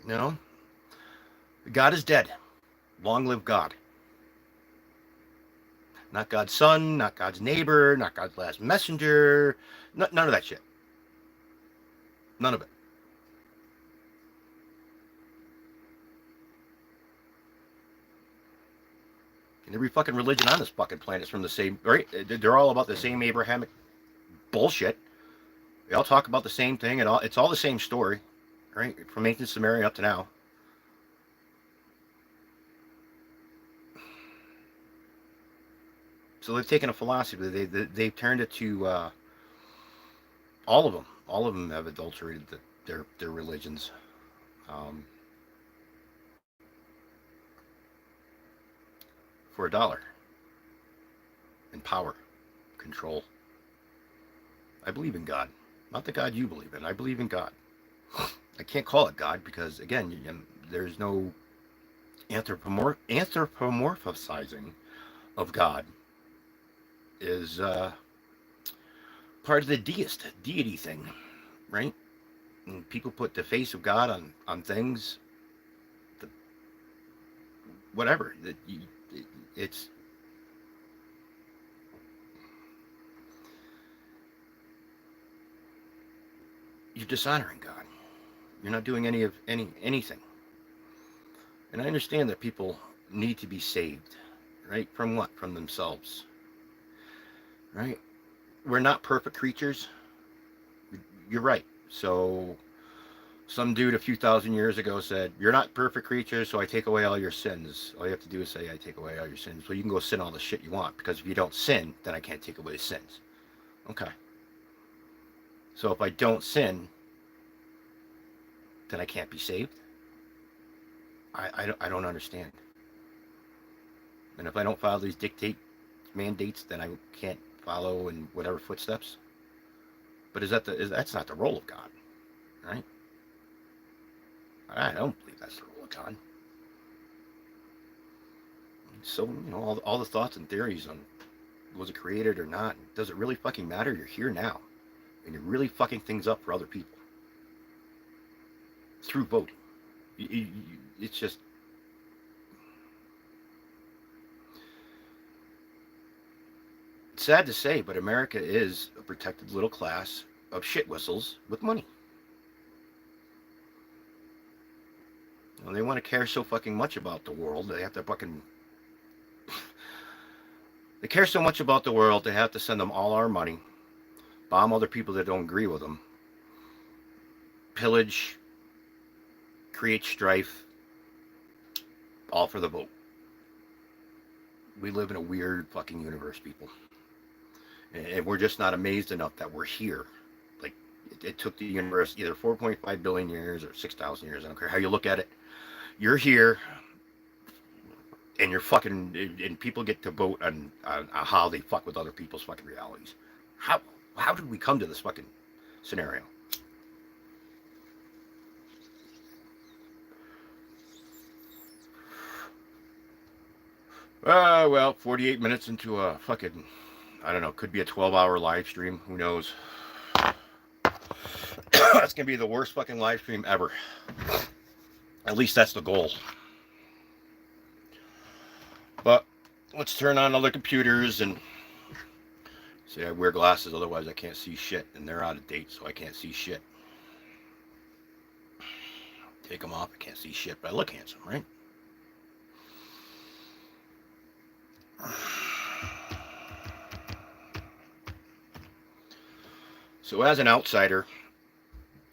S1: You know? God is dead. Long live God. Not God's son, not God's neighbor, not God's last messenger. None of that shit. None of it. And every fucking religion on this fucking planet is from the same, right? They're all about the same Abrahamic bullshit. They all talk about the same thing, and it's all the same story, right? From ancient Samaria up to now. So they've taken a philosophy. They've turned it to all of them. All of them have adulterated their religions. For $1 and power, control. I believe in God, not the God you believe in. I believe in God. I can't call it God because, again, there's no anthropomorphizing of God. Is part of the deity thing, right? And people put the face of God on things, whatever. It's you're dishonoring God. You're not doing anything. And I understand that people need to be saved, right? From what? From themselves. Right? We're not perfect creatures. You're right. So some dude a few thousand years ago said, you're not perfect creatures, so I take away all your sins. All you have to do is say, I take away all your sins. Well, you can go sin all the shit you want, because if you don't sin, then I can't take away the sins. Okay. So if I don't sin, then I can't be saved? I don't understand. And if I don't follow these mandates, then I can't follow in whatever footsteps. But that's not the role of God, right? I don't believe that's the role of God. So, all the thoughts and theories on was it created or not, does it really fucking matter? You're here now, and you're really fucking things up for other people through voting. It's just, it's sad to say, but America is a protected little class of shit whistles with money. They want to care so fucking much about the world, they have to fucking... They care so much about the world, they have to send them all our money, bomb other people that don't agree with them, pillage, create strife, all for the vote. We live in a weird fucking universe, people. And we're just not amazed enough that we're here. Like, it took the universe either 4.5 billion years or 6,000 years. I don't care how you look at it. You're here, and you're fucking, and people get to vote on how they fuck with other people's fucking realities. How did we come to this fucking scenario? Well, 48 minutes into a fucking, I don't know, could be a 12-hour live stream. Who knows? That's going to be the worst fucking live stream ever. At least that's the goal. But let's turn on all the computers and see, I wear glasses, otherwise I can't see shit. And they're out of date, so I can't see shit. Take them off, I can't see shit, but I look handsome, right? So as an outsider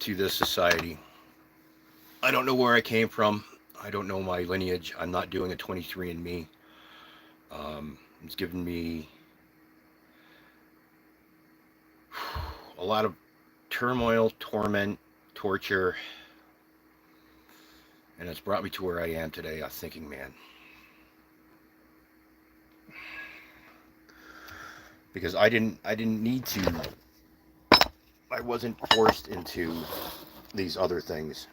S1: to this society, I don't know where I came from. I don't know my lineage. I'm not doing a 23andMe. It's given me a lot of turmoil, torment, torture, and it's brought me to where I am today, a thinking man. Because I didn't need to. I wasn't forced into these other things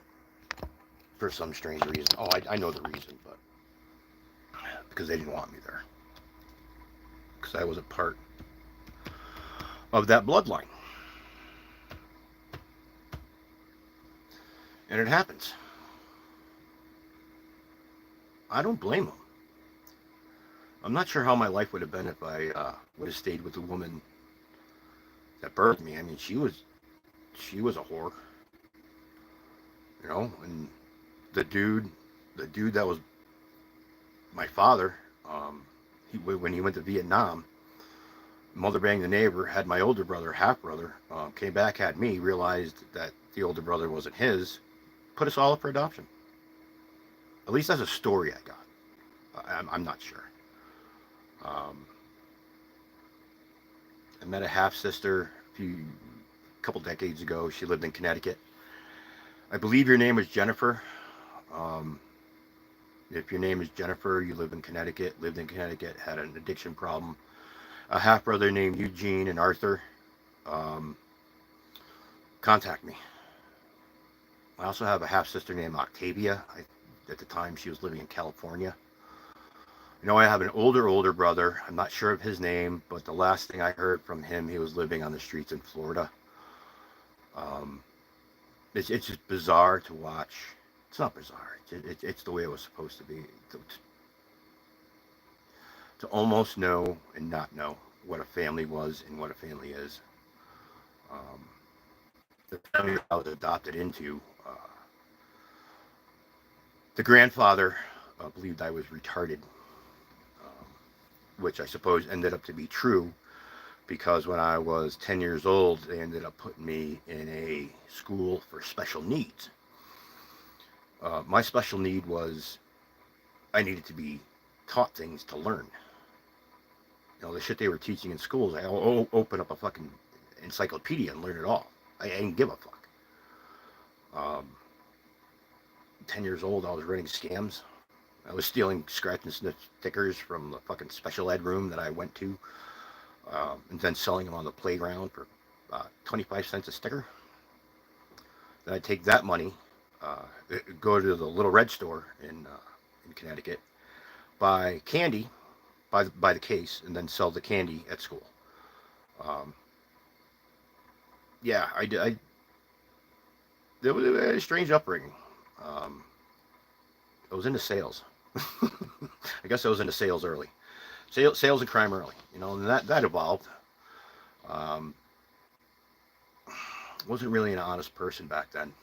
S1: for some strange reason. Oh, I know the reason, but because they didn't want me there. Because I was a part of that bloodline. And it happens. I don't blame them. I'm not sure how my life would have been if I would have stayed with the woman that birthed me. I mean, she was a whore, you know. And the dude that was my father, when he went to Vietnam, mother banged the neighbor, had my older brother, half brother, came back, had me, realized that the older brother wasn't his, put us all up for adoption. At least that's a story I got. I'm not sure. I met a half sister a couple decades ago. She lived in Connecticut. I believe your name was Jennifer. If your name is Jennifer, you live in Connecticut, lived in Connecticut, had an addiction problem. A half brother named Eugene and Arthur. Contact me. I also have a half sister named Octavia. At the time, she was living in California. You know, I have an older brother. I'm not sure of his name, but the last thing I heard from him, he was living on the streets in Florida. It's just bizarre to watch. It's not bizarre. It's the way it was supposed to be. To almost know and not know what a family was and what a family is. The family I was adopted into, the grandfather believed I was retarded, which I suppose ended up to be true, because when I was 10 years old, they ended up putting me in a school for special needs. My special need was I needed to be taught things to learn. You know, the shit they were teaching in schools, I open up a fucking encyclopedia and learn it all. I didn't give a fuck. 10 years old, I was running scams. I was stealing scratch and sniff stickers from the fucking special ed room that I went to, and then selling them on the playground for 25 cents a sticker. Then I'd take that money, go to the Little Red store in Connecticut, buy candy by the case, and then sell the candy at school. Yeah, I it was a strange upbringing. I was into sales. I guess I was into sales early. Sales and crime early, you know, and that evolved. Wasn't really an honest person back then,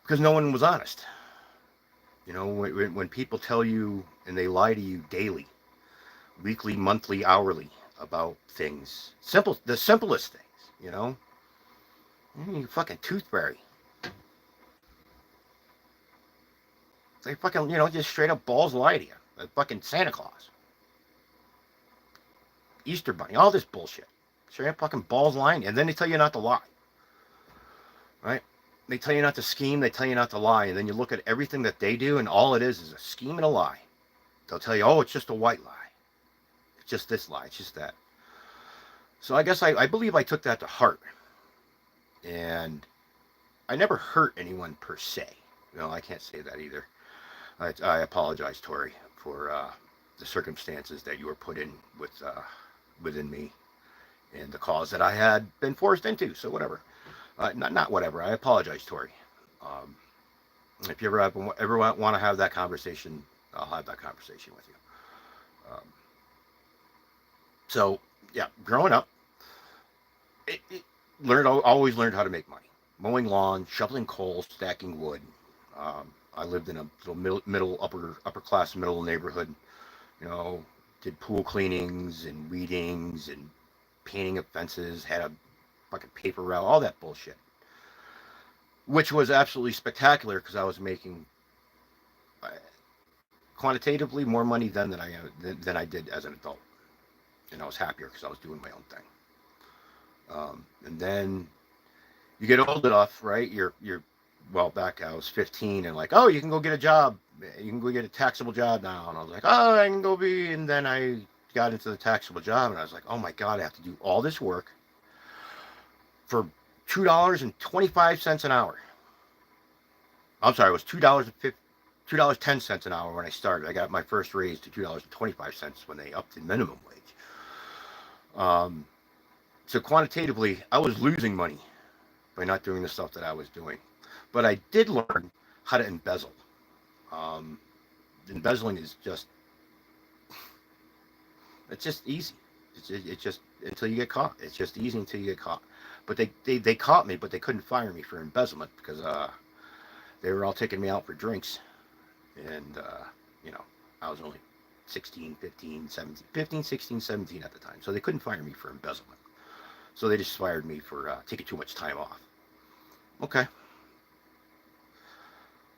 S1: because no one was honest. You know, when people tell you and they lie to you daily, weekly, monthly, hourly about things, the simplest things, you know, you fucking tooth fairy. They fucking, you know, just straight up balls lie to you. Like fucking Santa Claus, Easter Bunny, all this bullshit. Straight up fucking balls lying, and then they tell you not to lie. Right? They tell you not to scheme, they tell you not to lie, and then you look at everything that they do, and all it is a scheme and a lie. They'll tell you, oh, it's just a white lie. It's just this lie, it's just that. So I guess I believe I took that to heart. And I never hurt anyone per se. No, I can't say that either. I apologize, Tori, for the circumstances that you were put in within me and the cause that I had been forced into. So whatever. Not whatever. I apologize, Tori. If you ever want to have that conversation, I'll have that conversation with you. So yeah, growing up, always learned how to make money. Mowing lawn, shoveling coal, stacking wood. I lived in a little upper class middle neighborhood. You know, did pool cleanings and weedings and painting of fences. Had a fucking paper route, all that bullshit. Which was absolutely spectacular because I was making quantitatively more money then than I did as an adult, and I was happier because I was doing my own thing. And then you get old enough, right? Well, back I was 15, and like, oh, you can go get a job. You can go get a taxable job now. And I was like, oh, I can go be. And then I got into the taxable job, and I was like, oh my god, I have to do all this work for $2.25 an hour. I'm sorry, it was $2.10 an hour when I started. I got my first raise to $2.25 when they upped the minimum wage. So quantitatively, I was losing money by not doing the stuff that I was doing. But I did learn how to embezzle. Embezzling is it's just easy. It's just until you get caught. It's just easy until you get caught. But they caught me, but they couldn't fire me for embezzlement because they were all taking me out for drinks. And, I was only 16, 15, 16, 17 at the time. So they couldn't fire me for embezzlement. So they just fired me for taking too much time off. Okay.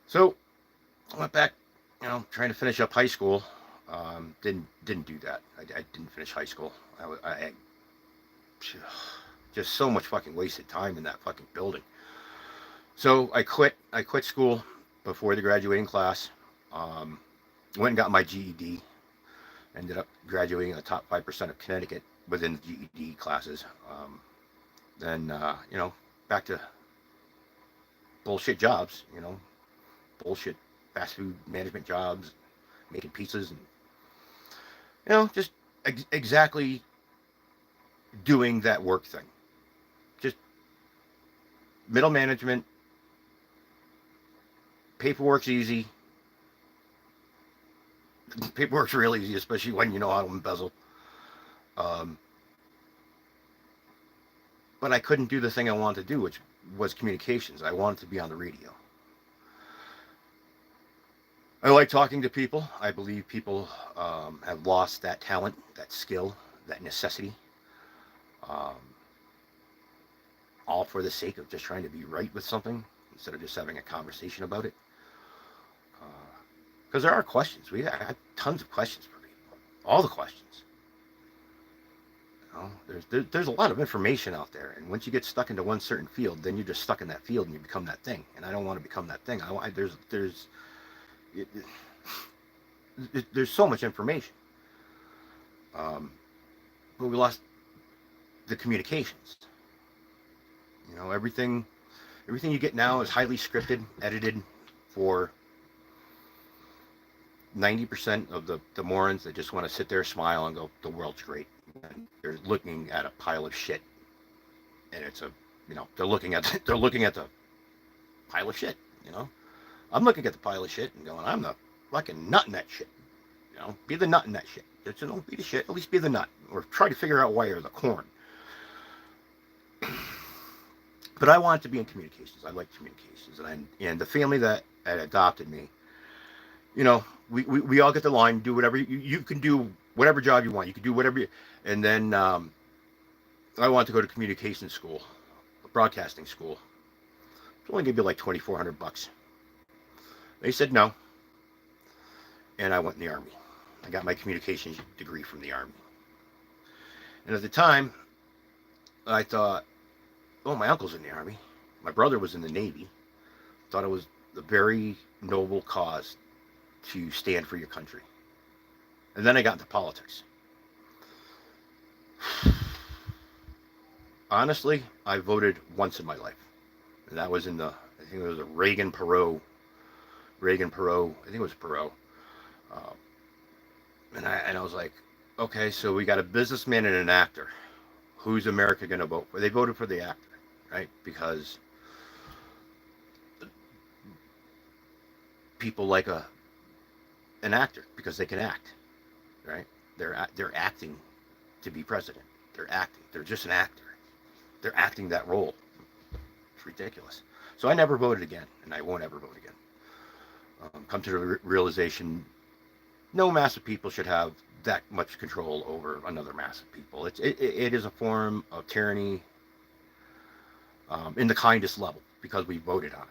S1: So I went back, trying to finish up high school. Didn't do that. I didn't finish high school. I just so much fucking wasted time in that fucking building. So I quit school before the graduating class. Went and got my GED. Ended up graduating in the top 5% of Connecticut within the GED classes. Then, back to bullshit jobs, bullshit fast food management jobs, making pizzas, and, just exactly doing that work thing. Just middle management, paperwork's easy. Paperwork's real easy, especially when you know how to embezzle. But I couldn't do the thing I wanted to do, which was communications. I wanted to be on the radio. I like talking to people. I believe people have lost that talent, that skill, that necessity. All for the sake of just trying to be right with something instead of just having a conversation about it. Because there are questions. We have tons of questions for people. All the questions. There's a lot of information out there, and once you get stuck into one certain field, then you're just stuck in that field and you become that thing. And I don't want to become that thing. There's so much information, but we lost the communications. Everything you get now is highly scripted, edited for 90% of the morons that just want to sit there, smile, and go, the world's great. And they're looking at a pile of shit, and it's they're looking at the pile of shit. I'm looking at the pile of shit and going, I'm the fucking nut in that shit. Be the nut in that shit. Just don't be the shit. At least be the nut, or try to figure out why you're the corn. But I wanted to be in communications. I like communications, and the family that had adopted me. We all get the line, do whatever you can do, whatever job you want. You can do whatever. And then I wanted to go to communications school, broadcasting school. It's only gonna be like $2,400. They said no, and I went in the Army. I got my communications degree from the Army. And at the time, I thought, oh, my uncle's in the Army. My brother was in the Navy. Thought it was a very noble cause to stand for your country. And then I got into politics. Honestly, I voted once in my life. And that was I think it was a Reagan-Perot, I think it was Perot. And I was like, okay, so we got a businessman and an actor. Who's America going to vote for? They voted for the actor, right? Because people like an actor because they can act, right? They're acting to be president. They're acting. They're just an actor. They're acting that role. It's ridiculous. So I never voted again, and I won't ever vote again. Come to the realization, no mass of people should have that much control over another mass of people. It is a form of tyranny in the kindest level because we voted on it.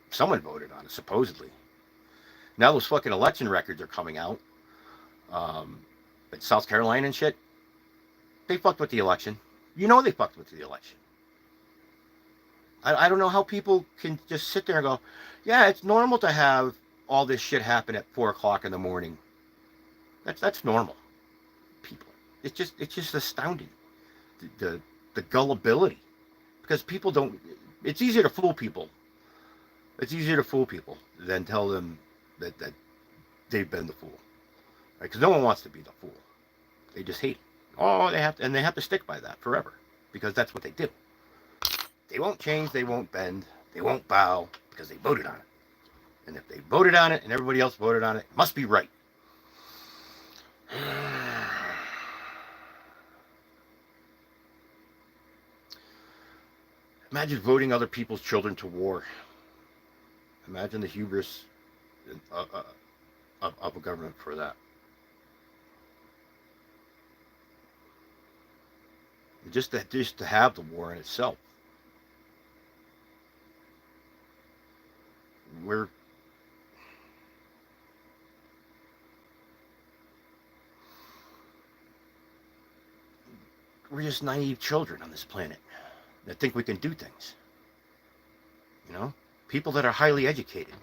S1: Someone voted on it, supposedly. Now those fucking election records are coming out. But South Carolina and shit, They fucked with the election. You know they fucked with the election. I don't know how people can just sit there and go, yeah, it's normal to have all this shit happen at 4 o'clock in the morning. That's normal. People. It's just astounding. The gullibility. Because people don't, it's easier to fool people. It's easier to fool people than tell them that they've been the fool. Right? Because no one wants to be the fool. They just hate it. Oh, they have to stick by that forever. Because that's what they do. They won't change, they won't bend, they won't bow, because they voted on it. And if they voted on it and everybody else voted on it, it must be right. Imagine voting other people's children to war. Imagine the hubris of a government for that. Just to have the war in itself. We're just naive children on this planet that think we can do things. You know? People that are highly educated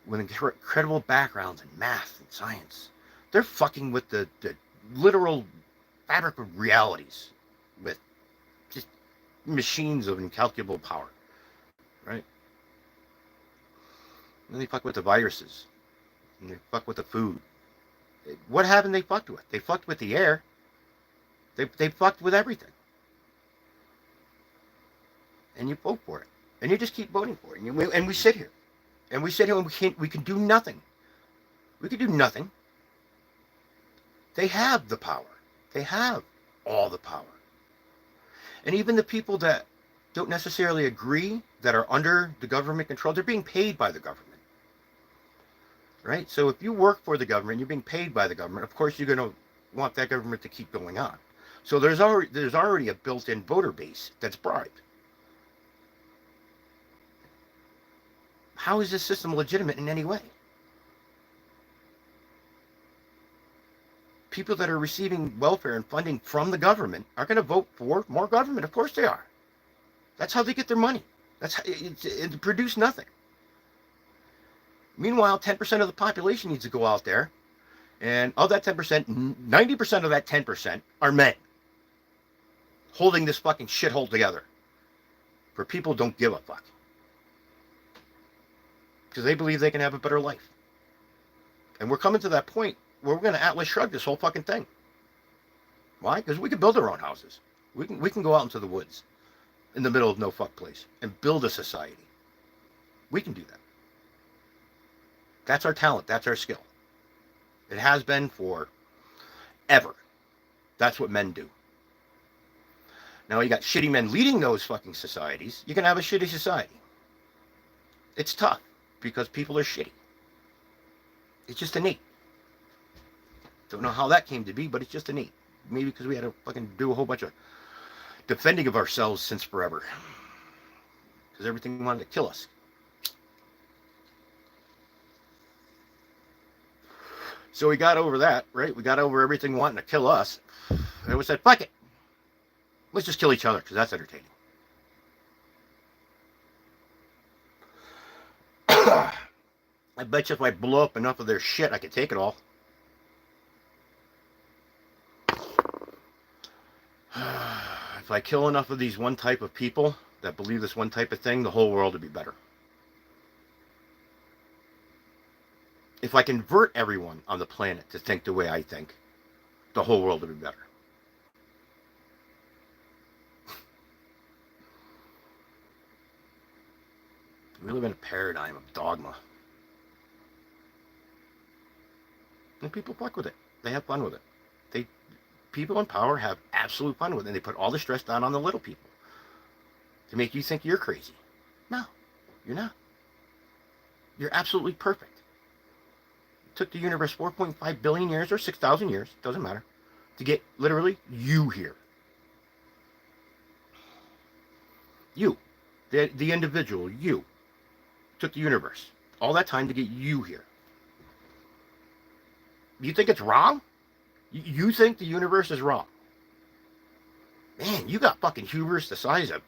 S1: with incredible backgrounds in math and science. They're fucking with the literal fabric of realities with just machines of incalculable power. Right? And they fuck with the viruses. And they fuck with the food. What haven't they fucked with? They fucked with the air. They fucked with everything. And you vote for it. And you just keep voting for it. And we sit here. And we sit here and we can do nothing. We can do nothing. They have the power. They have all the power. And even the people that don't necessarily agree, that are under the government control, they're being paid by the government. Right? So if you work for the government, you're being paid by the government, of course you're going to want that government to keep going on. So there's already a built-in voter base that's bribed. How is this system legitimate in any way? People that are receiving welfare and funding from the government are going to vote for more government. Of course they are. That's how they get their money. That's how it produce nothing. Meanwhile, 10% of the population needs to go out there, and of that 10%, 90% of that 10% are men holding this fucking shithole together. For people who don't give a fuck. Because they believe they can have a better life. And we're coming to that point where we're going to Atlas shrug this whole fucking thing. Why? Because we can build our own houses. We can go out into the woods in the middle of no fuck place and build a society. We can do that. That's our talent. That's our skill. It has been for ever. That's what men do. Now you got shitty men leading those fucking societies. You can have a shitty society. It's tough because people are shitty. It's just innate. Don't know how that came to be, but it's just innate. Maybe because we had to fucking do a whole bunch of defending of ourselves since forever. Because everything wanted to kill us. So we got over that, right? We got over everything wanting to kill us. And we said, fuck it. Let's just kill each other, because that's entertaining. I bet you if I blow up enough of their shit, I could take it all. If I kill enough of these one type of people that believe this one type of thing, the whole world would be better. If I convert everyone on the planet to think the way I think, the whole world would be better. We live in a paradigm of dogma. And people fuck with it. They have fun with it. People in power have absolute fun with it. And they put all the stress down on the little people to make you think you're crazy. No, you're not. You're absolutely perfect. It took the universe 4.5 billion years or 6,000 years, doesn't matter, to get literally you here. You, the individual, you, took the universe all that time to get you here. You think it's wrong? You think the universe is wrong? Man, you got fucking hubris the size of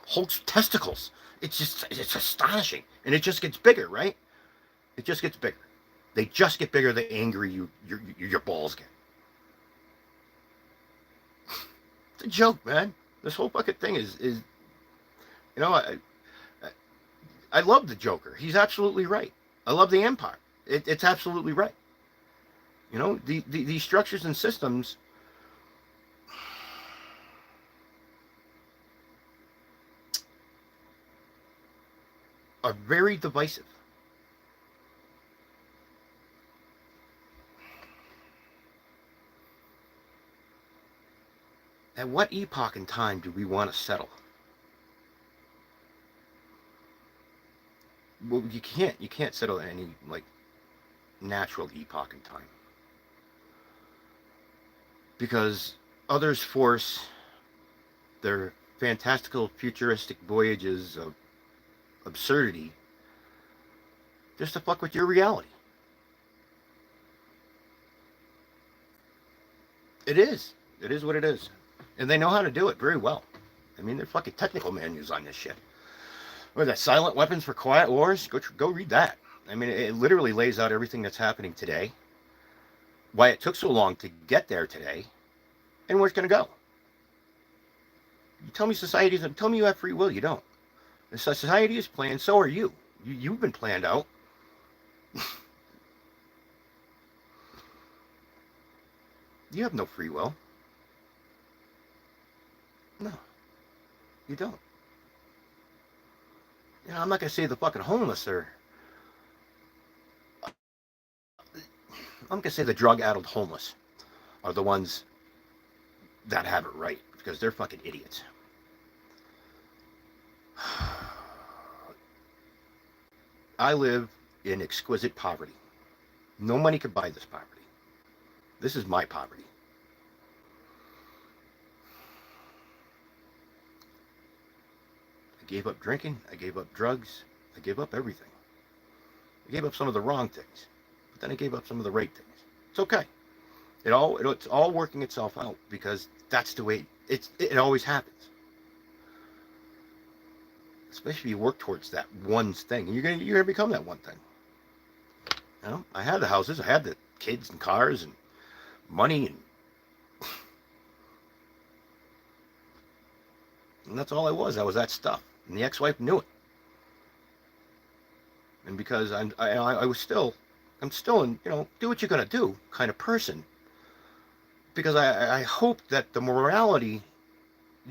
S1: Hulk's testicles. It's astonishing. And it just gets bigger, right? It just gets bigger. They just get bigger the angry your balls get. It's a joke, man. This whole fucking thing is you know, I love the Joker. He's absolutely right. I love the Empire. It's absolutely right. You know, these structures and systems are very divisive. At what epoch in time do we want to settle? Well, you can't settle at any like natural epoch in time because others force their fantastical futuristic voyages of absurdity just to fuck with your reality. It is what it is, and they know how to do it very well. I mean, they're fucking technical menus on this shit. What, that Silent Weapons for Quiet Wars? Go read that. I mean, it literally lays out everything that's happening today, why it took so long to get there today, and where it's going to go. You tell me tell me you have free will. You don't. The society is planned, so are you. You've been planned out. You have no free will. No, you don't. You know, I'm not going to say the fucking homeless are. I'm going to say the drug-addled homeless are the ones that have it right because they're fucking idiots. I live in exquisite poverty. No money could buy this poverty. This is my poverty. I gave up drinking. I gave up drugs. I gave up everything. I gave up some of the wrong things, but then I gave up some of the right things. It's okay. It's all working itself out because that's the way it always happens. Especially if you work towards that one thing, and you're gonna become that one thing. You know, I had the houses, I had the kids and cars and money, and that's all I was. I was that stuff, and the ex-wife knew it. And because I'm still in, you know, do what you're gonna do kind of person. Because I hope that the morality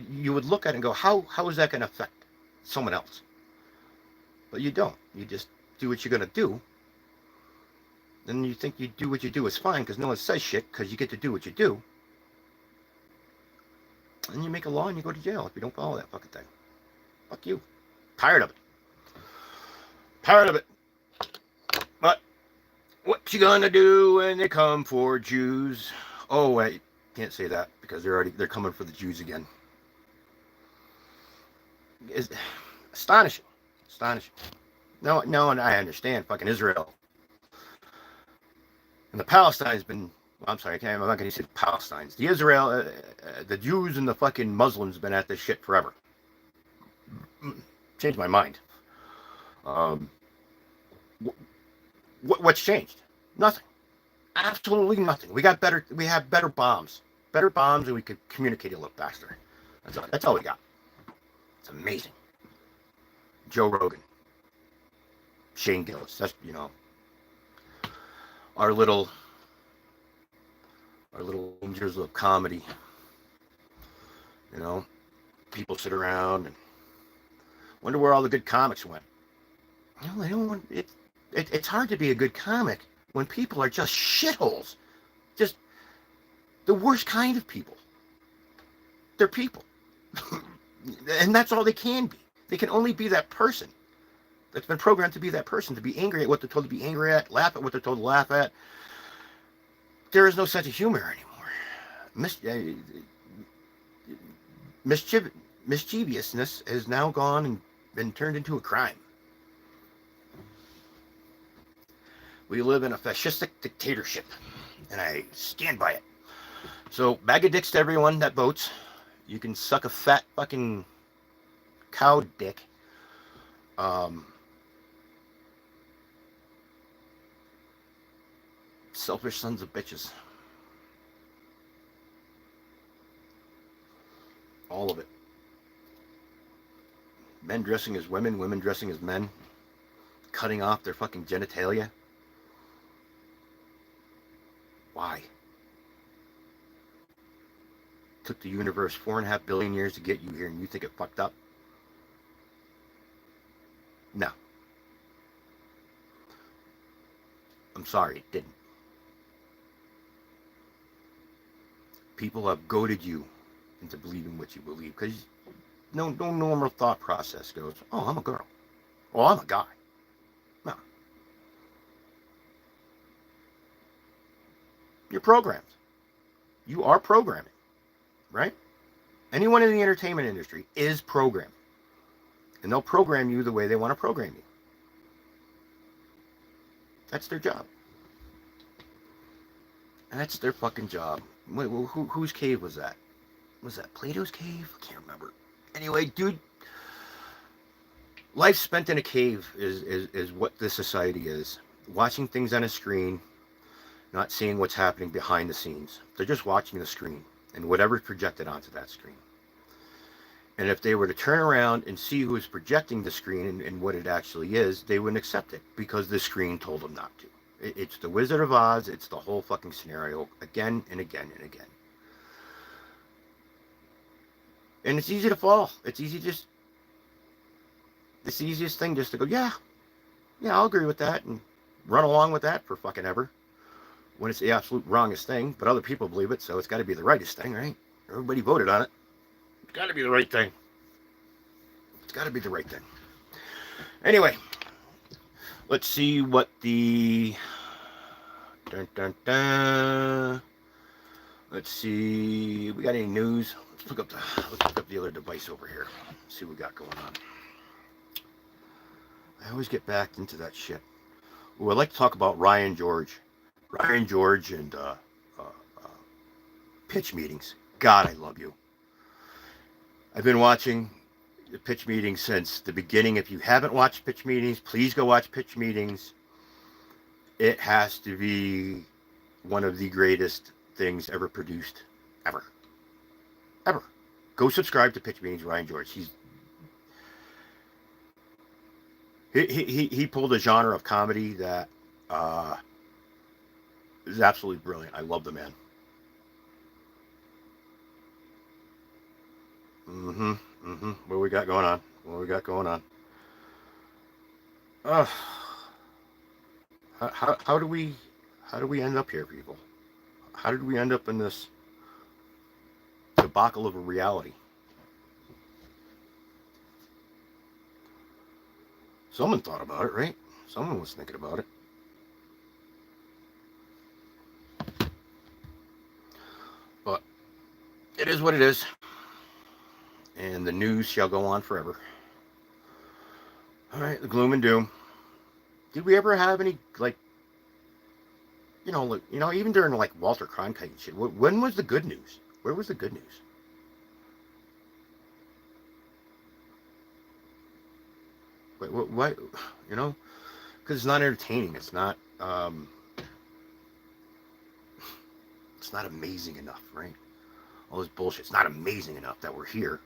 S1: you would look at it and go, how is that gonna affect someone else? But you don't. You just do what you're gonna do. Then you think you do what you do is fine because no one says shit because you get to do what you do. And you make a law and you go to jail if you don't follow that fucking thing. Fuck you. Tired of it. Tired of it. But what you gonna do when they come for Jews? Oh wait, can't say that because they're coming for the Jews again. It's astonishing. No, and I understand fucking Israel. And the Palestine's been, I'm sorry, I'm not going to say Palestine's. The Israel, the Jews and the fucking Muslims have been at this shit forever. Changed my mind. What's changed? Nothing. Absolutely nothing. We have better bombs. Better bombs, and we could communicate a little faster. That's all we got. It's amazing. Joe Rogan. Shane Gillis. That's, you know, our little angels of comedy. You know, people sit around and wonder where all the good comics went. You know, they don't want it. It's hard to be a good comic when people are just shitholes, just the worst kind of people. They're people, and that's all they can be. They can only be that person that's been programmed to be that person, to be angry at what they're told to be angry at, laugh at what they're told to laugh at. There is no sense of humor anymore. Mischievousness has now gone and been turned into a crime. We live in a fascistic dictatorship, and I stand by it. So, bag of dicks to everyone that votes. You can suck a fat fucking cow dick. Selfish sons of bitches. All of it. Men dressing as women, women dressing as men, cutting off their fucking genitalia. Why? Took the universe 4.5 billion years to get you here, and you think it fucked up? No. I'm sorry, it didn't. People have goaded you into believing what you believe, because no normal thought process goes, oh, I'm a girl. Oh, I'm a guy. No. You're programmed. You are programming, right? Anyone in the entertainment industry is programming. And they'll program you the way they want to program you. That's their job. That's their fucking job. Wait, whose cave was that? Was that Plato's cave? I can't remember. Anyway, dude, life spent in a cave is what this society is. Watching things on a screen, not seeing what's happening behind the scenes. They're just watching the screen and whatever's projected onto that screen. And if they were to turn around and see who is projecting the screen and what it actually is, they wouldn't accept it because the screen told them not to. It's the Wizard of Oz. It's the whole fucking scenario again and again and again. And it's easy to fall. It's easy just... It's the easiest thing just to go, yeah, I'll agree with that and run along with that for fucking ever. When it's the absolute wrongest thing, but other people believe it, so it's got to be the rightest thing, right? Everybody voted on it. It's got to be the right thing. It's got to be the right thing. Anyway, let's see what the... Dun, dun, dun. Let's see. We got any news? Let's look up the other device over here. See what we got going on. I always get back into that shit. Ooh, I'd like to talk about Ryan George. Ryan George and pitch meetings. God, I love you. I've been watching the pitch meetings since the beginning. If you haven't watched pitch meetings, please go watch pitch meetings. It has to be one of the greatest things ever produced. Ever. Go subscribe to Pitch Meetings, Ryan George. He pulled a genre of comedy that is absolutely brilliant. I love the man. What we got going on? How do we end up here, people? How did we end up in this debacle of a reality? Someone thought about it, right? Someone was thinking about it. But it is what it is. And the news shall go on forever. All right, the gloom and doom. Did we ever have any, even during, Walter Cronkite and shit, when was the good news? Where was the good news? Why, because it's not entertaining. It's not amazing enough, right? All this bullshit. It's not amazing enough that we're here.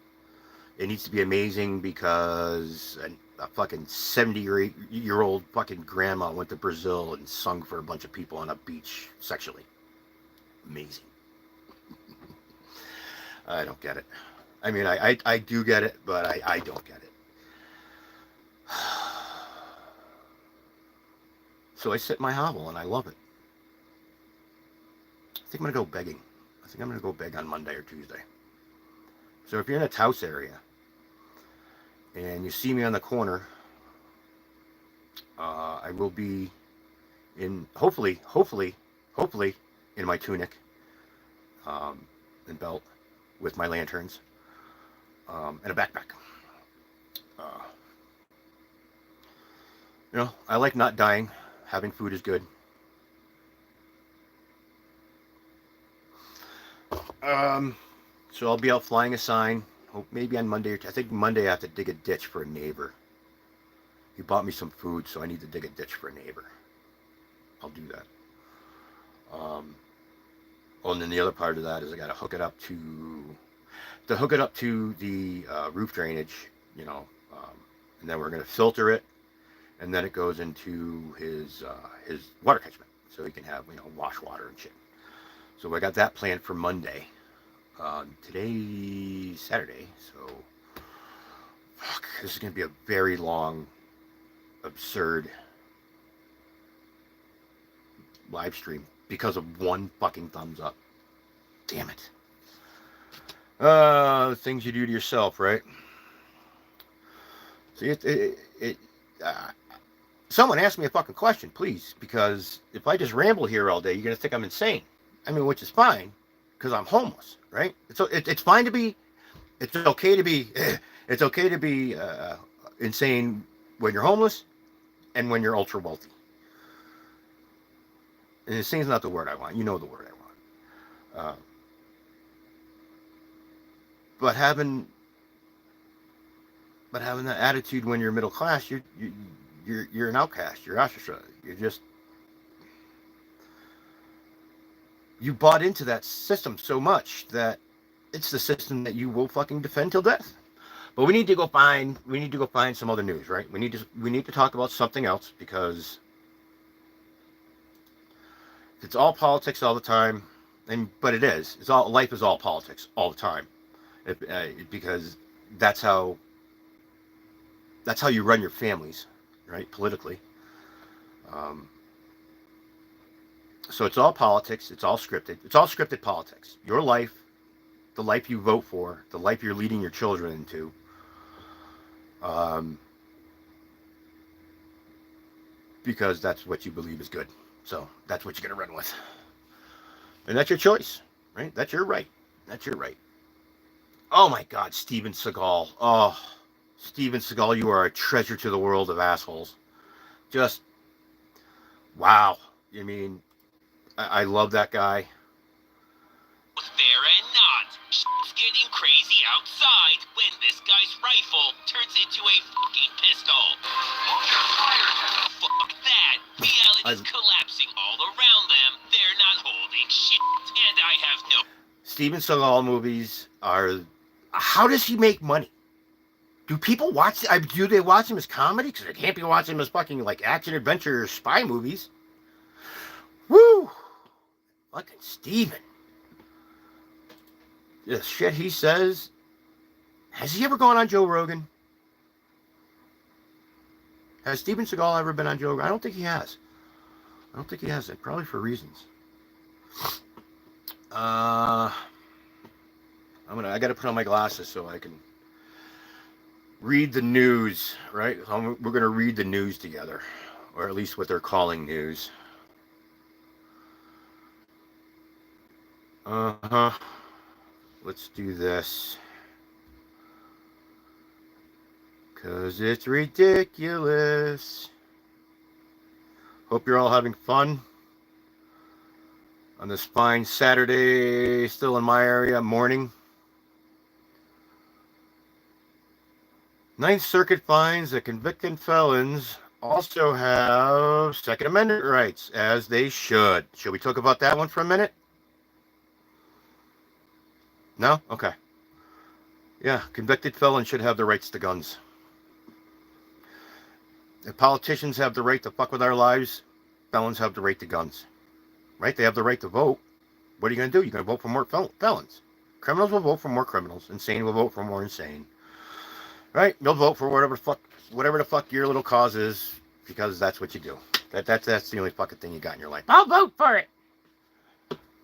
S1: It needs to be amazing because a fucking 70-year-old fucking grandma went to Brazil and sung for a bunch of people on a beach sexually. Amazing. I don't get it. I mean, I do get it, but I don't get it. So I sit in my hovel and I love it. I think I'm going to go begging. I think I'm going to go beg on Monday or Tuesday. So if you're in a Taos area and you see me on the corner, I will be in, hopefully, in my tunic and belt with my lanterns and a backpack. I like not dying. Having food is good. So I'll be out flying a sign. Hope maybe on Monday. I think Monday I have to dig a ditch for a neighbor. He bought me some food, so I need to dig a ditch for a neighbor. I'll do that. Oh, and then the other part of that is I got to hook it up to the roof drainage, and then we're going to filter it, and then it goes into his water catchment, so he can have wash water and shit. So I got that planned for Monday. Today's Saturday, so this is going to be a very long, absurd live stream because of one fucking thumbs up. Damn it. Things you do to yourself, right? See, someone asked me a fucking question, please, because if I just ramble here all day, you're gonna think I'm insane. I mean, which is fine, because I'm homeless, right? It's fine to be. It's okay to be. It's okay to be insane when you're homeless, and when you're ultra wealthy. And insane's not the word I want. You know the word I want. But having that attitude when you're middle class, you're an outcast. You're ostracized. You bought into that system so much that it's the system that you will fucking defend till death. But we need to go find some other news, right? We need to talk about something else, because it's all politics all the time, but it is. Life is all politics all the time, because that's how you run your families, right? Politically. So it's all politics. It's all scripted. It's all scripted politics. Your life, the life you vote for, the life you're leading your children into. Because that's what you believe is good. So that's what you're going to run with. And that's your choice, right? That's your right. That's your right. Oh my God, Steven Seagal. Oh, Steven Seagal, you are a treasure to the world of assholes. Just, wow. I mean, I love that guy.
S3: There and not. Shit's getting crazy outside when this guy's rifle turns into a fucking pistol. Fuck that. Reality's collapsing all around them. They're not holding shit. And I have no...
S1: Steven Seagal movies are... How does he make money? Do people watch... Do they watch him as comedy? Because they can't be watching him as fucking, like, action-adventure spy movies. Woo! Fucking Steven. The shit he says. Has he ever gone on Joe Rogan? Has Steven Seagal ever been on Joe Rogan? I don't think he has. I don't think he has it. Probably for reasons. I got to put on my glasses so I can read the news, right? We're going to read the news together, or at least what they're calling news. Let's do this. Because it's ridiculous. Hope you're all having fun on this fine Saturday, still in my area, morning. Ninth Circuit finds that convicted felons also have Second Amendment rights, as they should. Should we talk about that one for a minute? No? Okay. Yeah, convicted felons should have the rights to guns. If politicians have the right to fuck with our lives, felons have the right to guns. Right? They have the right to vote. What are you going to do? You're going to vote for more felons. Criminals will vote for more criminals. Insane will vote for more insane. Right? You'll vote for whatever the fuck your little cause is, because that's what you do. That's the only fucking thing you got in your life. I'll vote for it.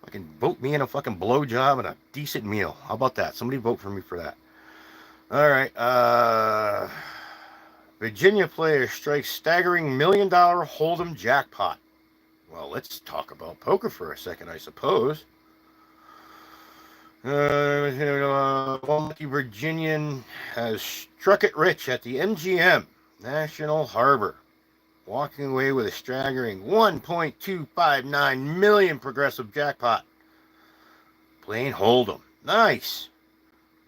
S1: Fucking vote me in a fucking blowjob and a decent meal. How about that? Somebody vote for me for that. All right. Virginia player strikes staggering $1 million Hold'em jackpot. Well, let's talk about poker for a second, I suppose. One lucky Virginian has struck it rich at the MGM National Harbor, walking away with a staggering $1.259 million progressive jackpot. Playing Hold'em. Nice.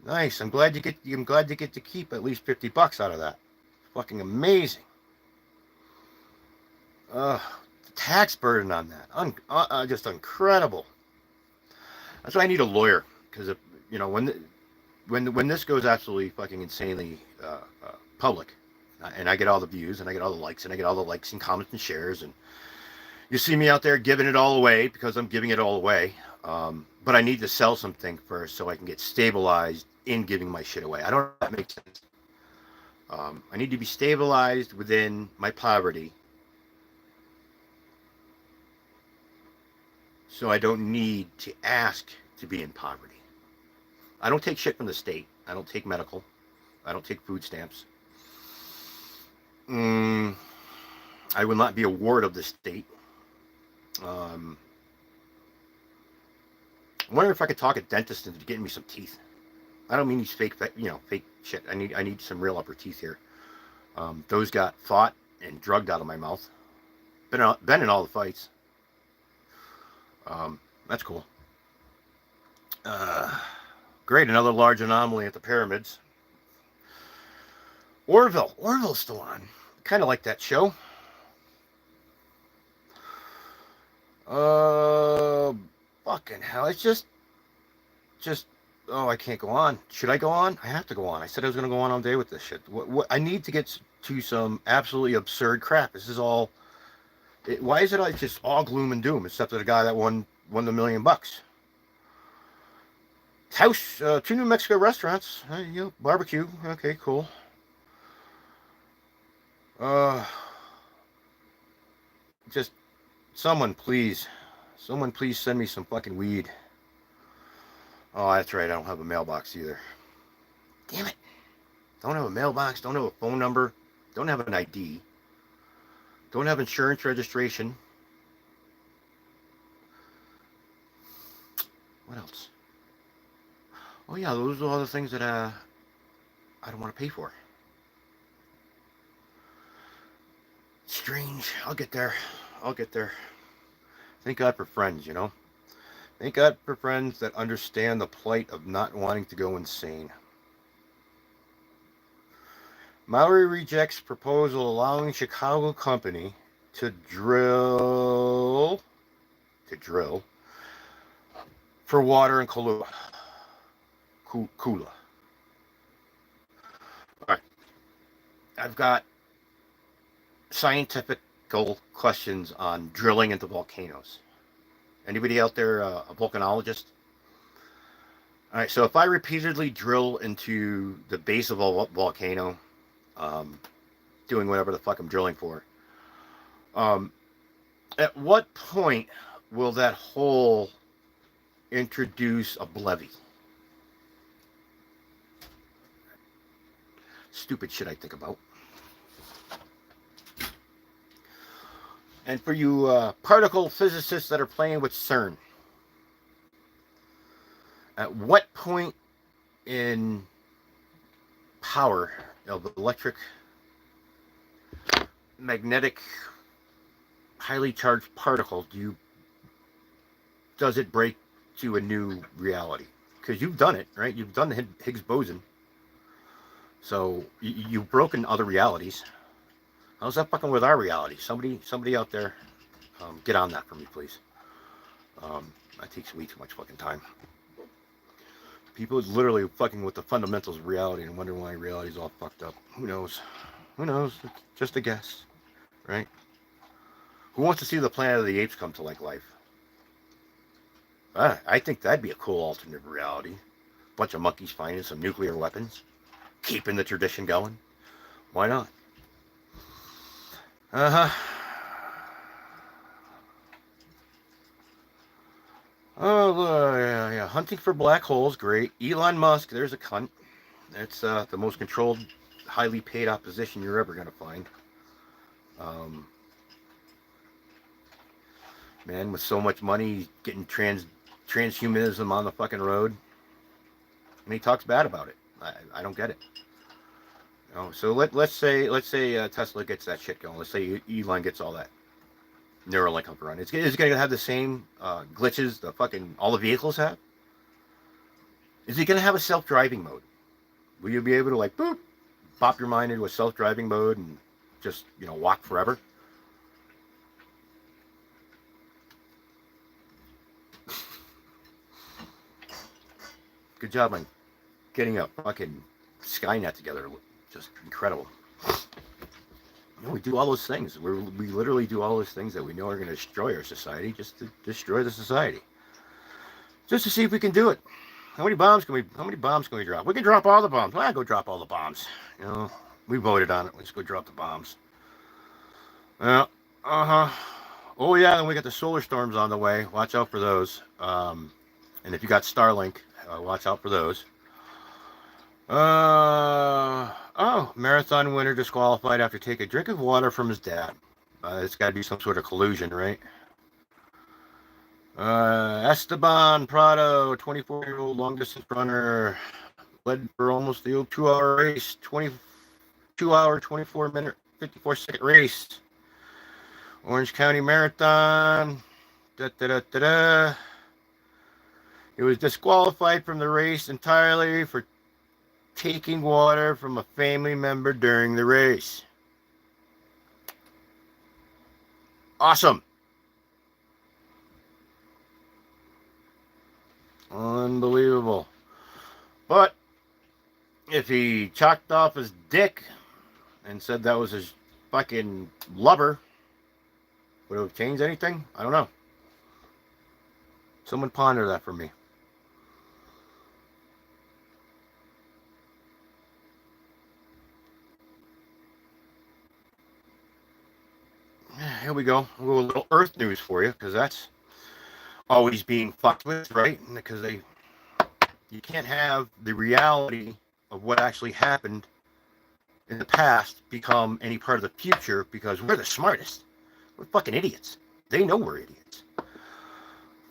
S1: Nice. I'm glad you get to keep at least $50 out of that. Fucking amazing. The tax burden on that. Just incredible. That's why I need a lawyer, because if when this goes absolutely fucking insanely public, and I get all the views, and I get all the likes, and I get all the likes and comments and shares, and you see me out there giving it all away because I'm giving it all away. But I need to sell something first so I can get stabilized in giving my shit away. I don't know if that makes sense. I need to be stabilized within my poverty, so I don't need to ask to be in poverty. I don't take shit from the state. I don't take medical. I don't take food stamps. I will not be a ward of the state. I'm wondering if I could talk a dentist into getting me some teeth. I don't mean these fake shit. I need some real upper teeth here. Those got fought and drugged out of my mouth. Been in all the fights. That's cool. Great, another large anomaly at the pyramids. Orville's still on. Kind of like that show. Fucking hell, it's just, oh, I can't go on. Should I go on? I have to go on. I said I was going to go on all day with this shit. What I need to get to some absolutely absurd crap. This is all, why is it like just all gloom and doom, except for the guy that won the $1 million? House, 2 New Mexico restaurants, barbecue, okay, cool. Just someone please send me some fucking weed. Oh, that's right, I don't have a mailbox either. Damn it. Don't have a mailbox, don't have a phone number, don't have an ID, don't have insurance registration. What else? Oh yeah, those are all the things that I don't want to pay for. Strange. I'll get there. Thank God for friends, Thank God for friends that understand the plight of not wanting to go insane. Mallory rejects proposal allowing Chicago company to drill for water in Kula. All right. I've got scientific questions on drilling into volcanoes. Anybody out there a volcanologist? All right, so if I repeatedly drill into the base of a volcano, doing whatever the fuck I'm drilling for, at what point will that hole introduce a levee? Stupid shit I think about. And for you particle physicists that are playing with CERN, at what point in power of electric, magnetic, highly charged particle does it break to a new reality? Because you've done it, right? You've done the Higgs boson. So you've broken other realities. How's that fucking with our reality? Somebody out there, get on that for me, please. That takes way too much fucking time. People is literally fucking with the fundamentals of reality and wondering why reality's all fucked up. Who knows? It's just a guess, right? Who wants to see the Planet of the Apes come to life? I think that'd be a cool alternate reality. Bunch of monkeys finding some nuclear weapons, keeping the tradition going. Why not? Oh, yeah. Hunting for black holes, great. Elon Musk, there's a cunt. That's the most controlled, highly paid opposition you're ever going to find. Man with so much money, getting transhumanism on the fucking road. And he talks bad about it. I don't get it. So let's say Tesla gets that shit going. Let's say Elon gets all that Neuralink up and running. Is it going to have the same glitches the fucking all the vehicles have? Is it going to have a self-driving mode? Will you be able to like boop, pop your mind into a self-driving mode and just, you know, walk forever? Good job on getting a fucking Skynet together. Just incredible. You know, we do all those things. We literally do all those things that we know are going to destroy our society, just to destroy the society. Just to see if we can do it. How many bombs can we drop? We can drop all the bombs. Well, go drop all the bombs. You know, we voted on it. Let's go drop the bombs. Yeah. Oh yeah, and we got the solar storms on the way. Watch out for those. And if you got Starlink, watch out for those. Marathon winner disqualified after taking a drink of water from his dad. It's got to be some sort of collusion, right? Esteban Prado, 24-year-old long-distance runner, led for almost the 2-hour race, 22-hour, 24-minute, 54-second race. Orange County Marathon. He was disqualified from the race entirely for taking water from a family member during the race. Awesome. Unbelievable. But if he chalked off his dick and said that was his fucking lover, would it have changed anything? I don't know. Someone ponder that for me. Here we go. We'll go a little Earth news for you, because that's always being fucked with, right? Because you can't have the reality of what actually happened in the past become any part of the future, because we're the smartest. We're fucking idiots. They know we're idiots.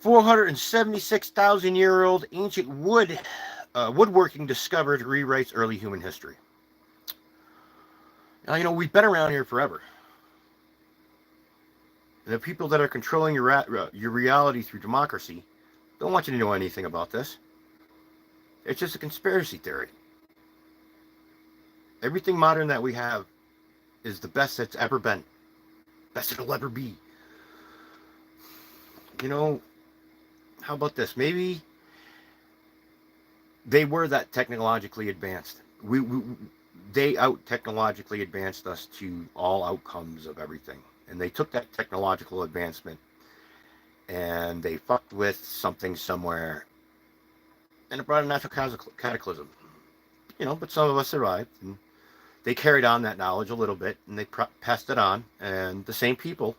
S1: 476,000-year-old ancient woodworking discovered rewrites early human history. Now, you know, we've been around here forever. And the people that are controlling your reality through democracy don't want you to know anything about this. It's just a conspiracy theory. Everything modern that we have is the best that's ever been. Best it'll ever be. You know, how about this? Maybe they were that technologically advanced. They out-technologically advanced us to all outcomes of everything. And they took that technological advancement and they fucked with something somewhere, and it brought a natural cataclysm. You know, but some of us survived, and they carried on that knowledge a little bit, and they passed it on, and the same people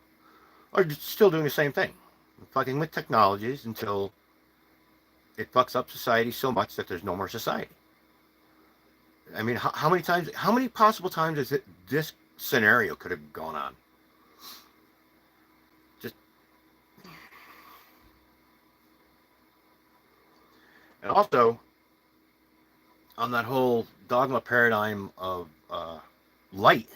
S1: are still doing the same thing, fucking with technologies until it fucks up society so much that there's no more society. I mean, how many possible times is this scenario could have gone on? And also, on that whole dogma paradigm of light,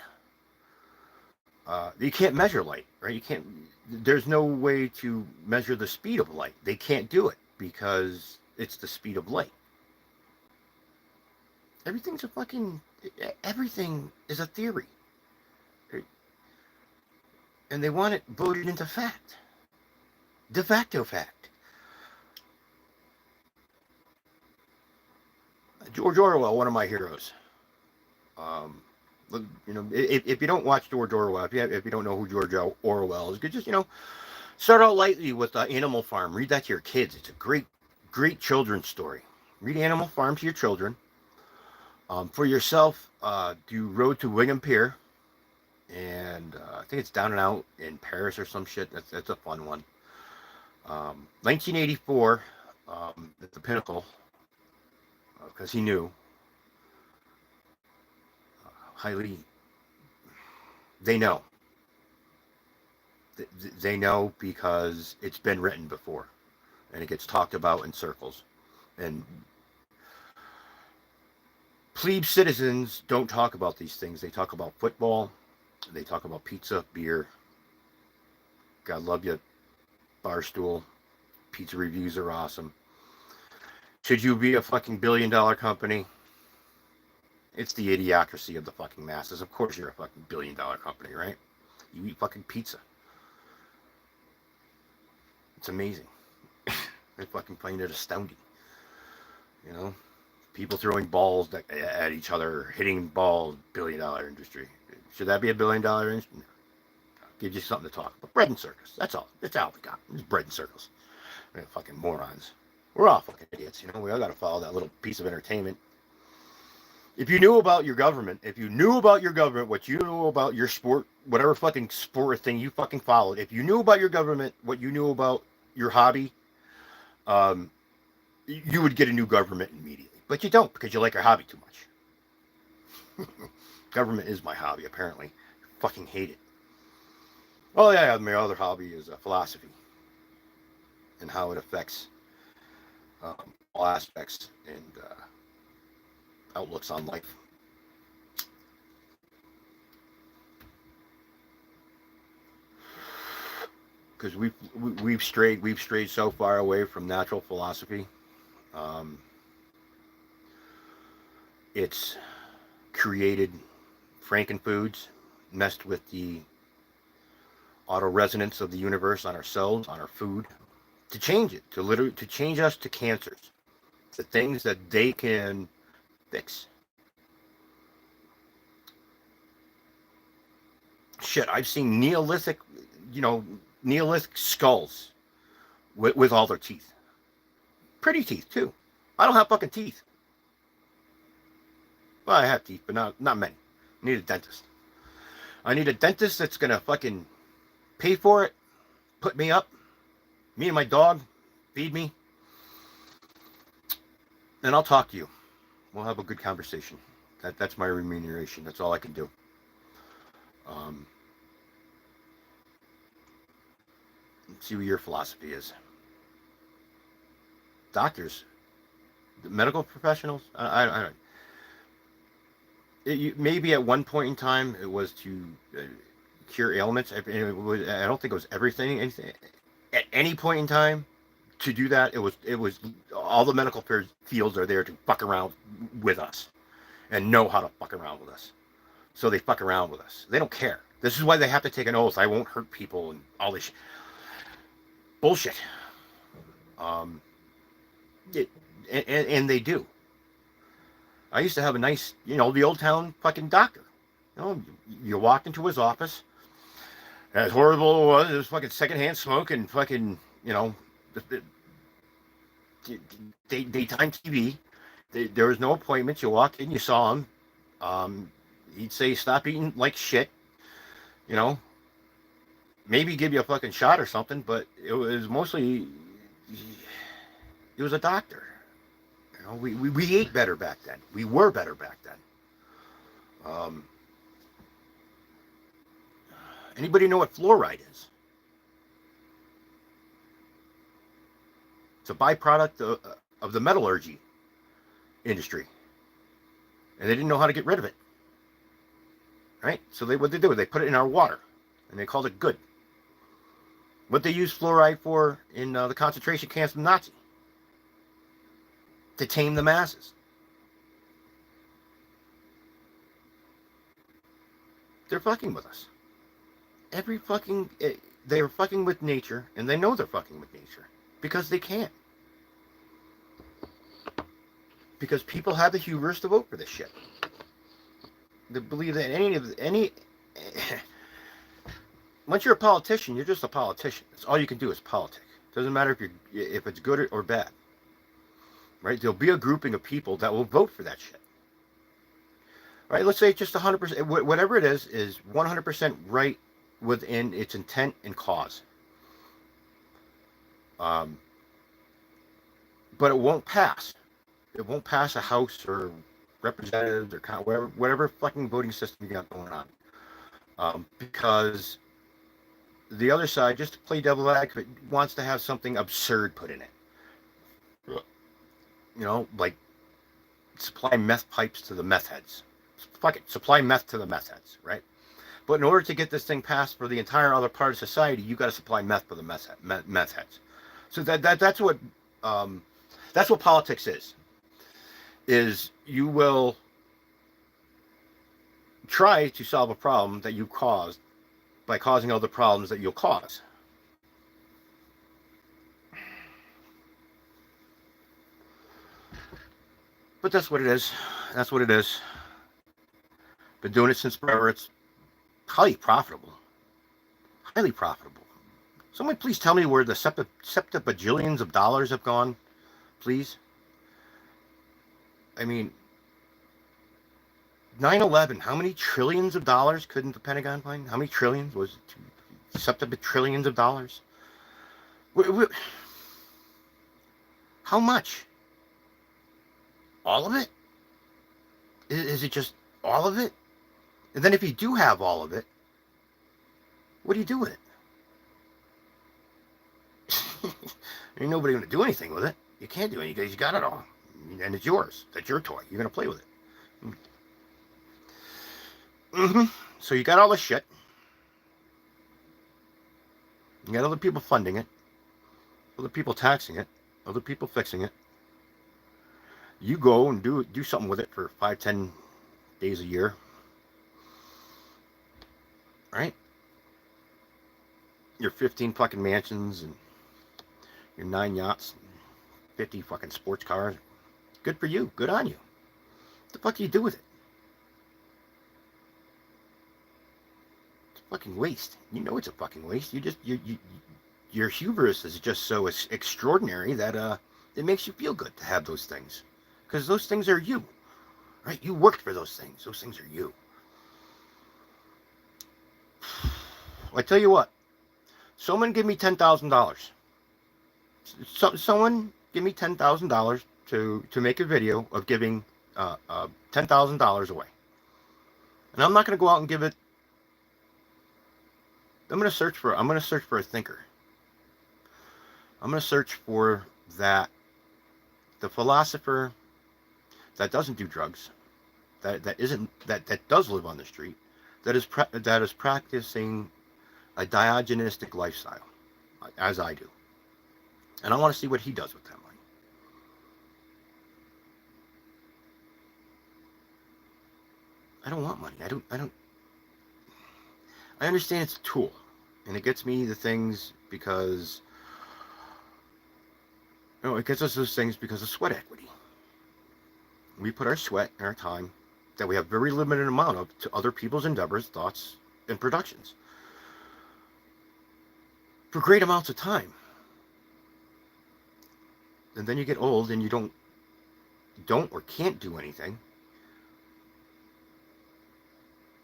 S1: you can't measure light, right? You can't. There's no way to measure the speed of light. They can't do it because it's the speed of light. Everything is a theory. And they want it voted into fact. De facto fact. George Orwell, one of my heroes. You know, if you don't watch George Orwell, if you don't know who George Orwell is, just, you know, start out lightly with Animal Farm. Read that to your kids. It's a great children's story. Read Animal Farm to your children. For yourself, do Road to Wigan Pier, and I think it's Down and Out in Paris or some shit. That's a fun one. 1984, at the pinnacle. Because he knew they know because it's been written before and it gets talked about in circles, and plebe citizens don't talk about these things. They talk about football, they talk about pizza, beer. God love you, Barstool. Pizza reviews are awesome. Should you be a fucking billion-dollar company? It's the idiocracy of the fucking masses. Of course you're a fucking billion-dollar company, right? You eat fucking pizza. It's amazing. I fucking find it astounding. You know? People throwing balls at each other, hitting balls, billion-dollar industry. Should that be a billion-dollar industry? No. Gives you something to talk about. Bread and circus. That's all. That's all we got. It's bread and circles. We're fucking morons. We're all fucking idiots, you know? We all gotta follow that little piece of entertainment. If you knew about your government, what you knew about your sport, whatever fucking sport thing you fucking followed, if you knew about your government, what you knew about your hobby, you would get a new government immediately. But you don't, because you like your hobby too much. Government is my hobby, apparently. I fucking hate it. Oh yeah, my other hobby is philosophy. And how it affects all aspects and outlooks on life. Because we've strayed so far away from natural philosophy. It's created frankenfoods, messed with the auto resonance of the universe on our cells, on our food, to change it, to change us to cancers, the things that they can fix. Shit, I've seen Neolithic skulls with all their teeth. Pretty teeth, too. I don't have fucking teeth. Well, I have teeth, but not many. I need a dentist. I need a dentist that's going to fucking pay for it, put me up, me and my dog, feed me, and I'll talk to you. We'll have a good conversation. That's my remuneration. That's all I can do. Let's see what your philosophy is. Doctors, medical professionals, I don't. Maybe at one point in time it was to cure ailments. I don't think it was everything. At any point in time to do that, it was all the medical fields are there to fuck around with us and know how to fuck around with us. So they fuck around with us. They don't care. This is why they have to take an oath. I won't hurt people and all this bullshit. And they do. I used to have a nice, the old town fucking doctor. You walked into his office. As horrible it was fucking secondhand smoke and fucking, daytime TV. There was no appointments. You walked in, you saw him. He'd say, stop eating like shit. Maybe give you a fucking shot or something, but it was mostly, he was a doctor. We ate better back then. We were better back then. Anybody know what fluoride is? It's a byproduct of the metallurgy industry. And they didn't know how to get rid of it. Right? So what they do is they put it in our water. And they called it good. What they used fluoride for in the concentration camps of Nazi. To tame the masses. They're fucking with us. They're fucking with nature, and they know they're fucking with nature. Because they can. Because people have the hubris to vote for this shit. They believe that once you're a politician, you're just a politician. That's all you can do is politics. Doesn't matter if it's good or bad. Right? There'll be a grouping of people that will vote for that shit. Right? Let's say just 100%, whatever it is 100% right within its intent and cause. But it won't pass. It won't pass a House or representatives or whatever fucking voting system you got going on. Because the other side, just to play devil advocate, wants to have something absurd put in it. Like supply meth pipes to the meth heads. Fuck it, supply meth to the meth heads, right? But in order to get this thing passed for the entire other part of society, you got to supply meth for the meth heads. So that's what That's what politics is you will try to solve a problem that you caused by causing other problems that you'll cause. But that's what it is. That's what it is. Been doing it since forever. It's highly profitable. Highly profitable. Someone please tell me where the septibajillions of dollars have gone, please. I mean, 9/11, how many trillions of dollars couldn't the Pentagon find? How many trillions? Was it septibajillions of dollars? How much? All of it? Is it just all of it? And then if you do have all of it, what do you do with it? Ain't nobody going to do anything with it. You can't do anything because you got it all. And it's yours. That's your toy. You're going to play with it. So you got all this shit. You got other people funding it. Other people taxing it. Other people fixing it. You go and do something with it for 5-10 days a year. Right? Your 15 fucking mansions and your 9 yachts, 50 fucking sports cars. Good for you. Good on you. What the fuck do you do with it? It's a fucking waste. You know it's a fucking waste. Your hubris is just so extraordinary that it makes you feel good to have those things. Because those things are you. Right? You worked for those things. Those things are you. I tell you what. Someone give me $10,000. Someone give me $10,000 to make a video of giving $10,000 away. And I'm not going to go out and give it. I'm going to search for a thinker. I'm going to search for the philosopher that doesn't do drugs, that does live on the street, that is practicing a diogenistic lifestyle, as I do. And I want to see what he does with that money. I don't want money. I understand it's a tool, and it gets me the things because, it gets us those things because of sweat equity. We put our sweat and our time that we have very limited amount of to other people's endeavors, thoughts, and productions for great amounts of time. And then you get old and you don't or can't do anything.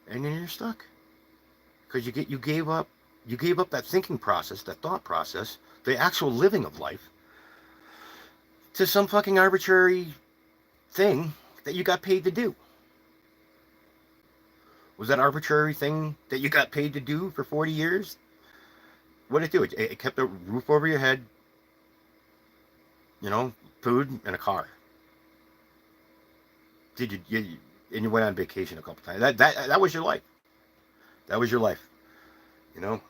S1: And then you're stuck. Because you gave up that thinking process, that thought process, the actual living of life to some fucking arbitrary thing that you got paid to do. Was that arbitrary thing that you got paid to do for 40 years? What did it do? It kept a roof over your head, food and a car. And you went on vacation a couple times. That was your life. That was your life. And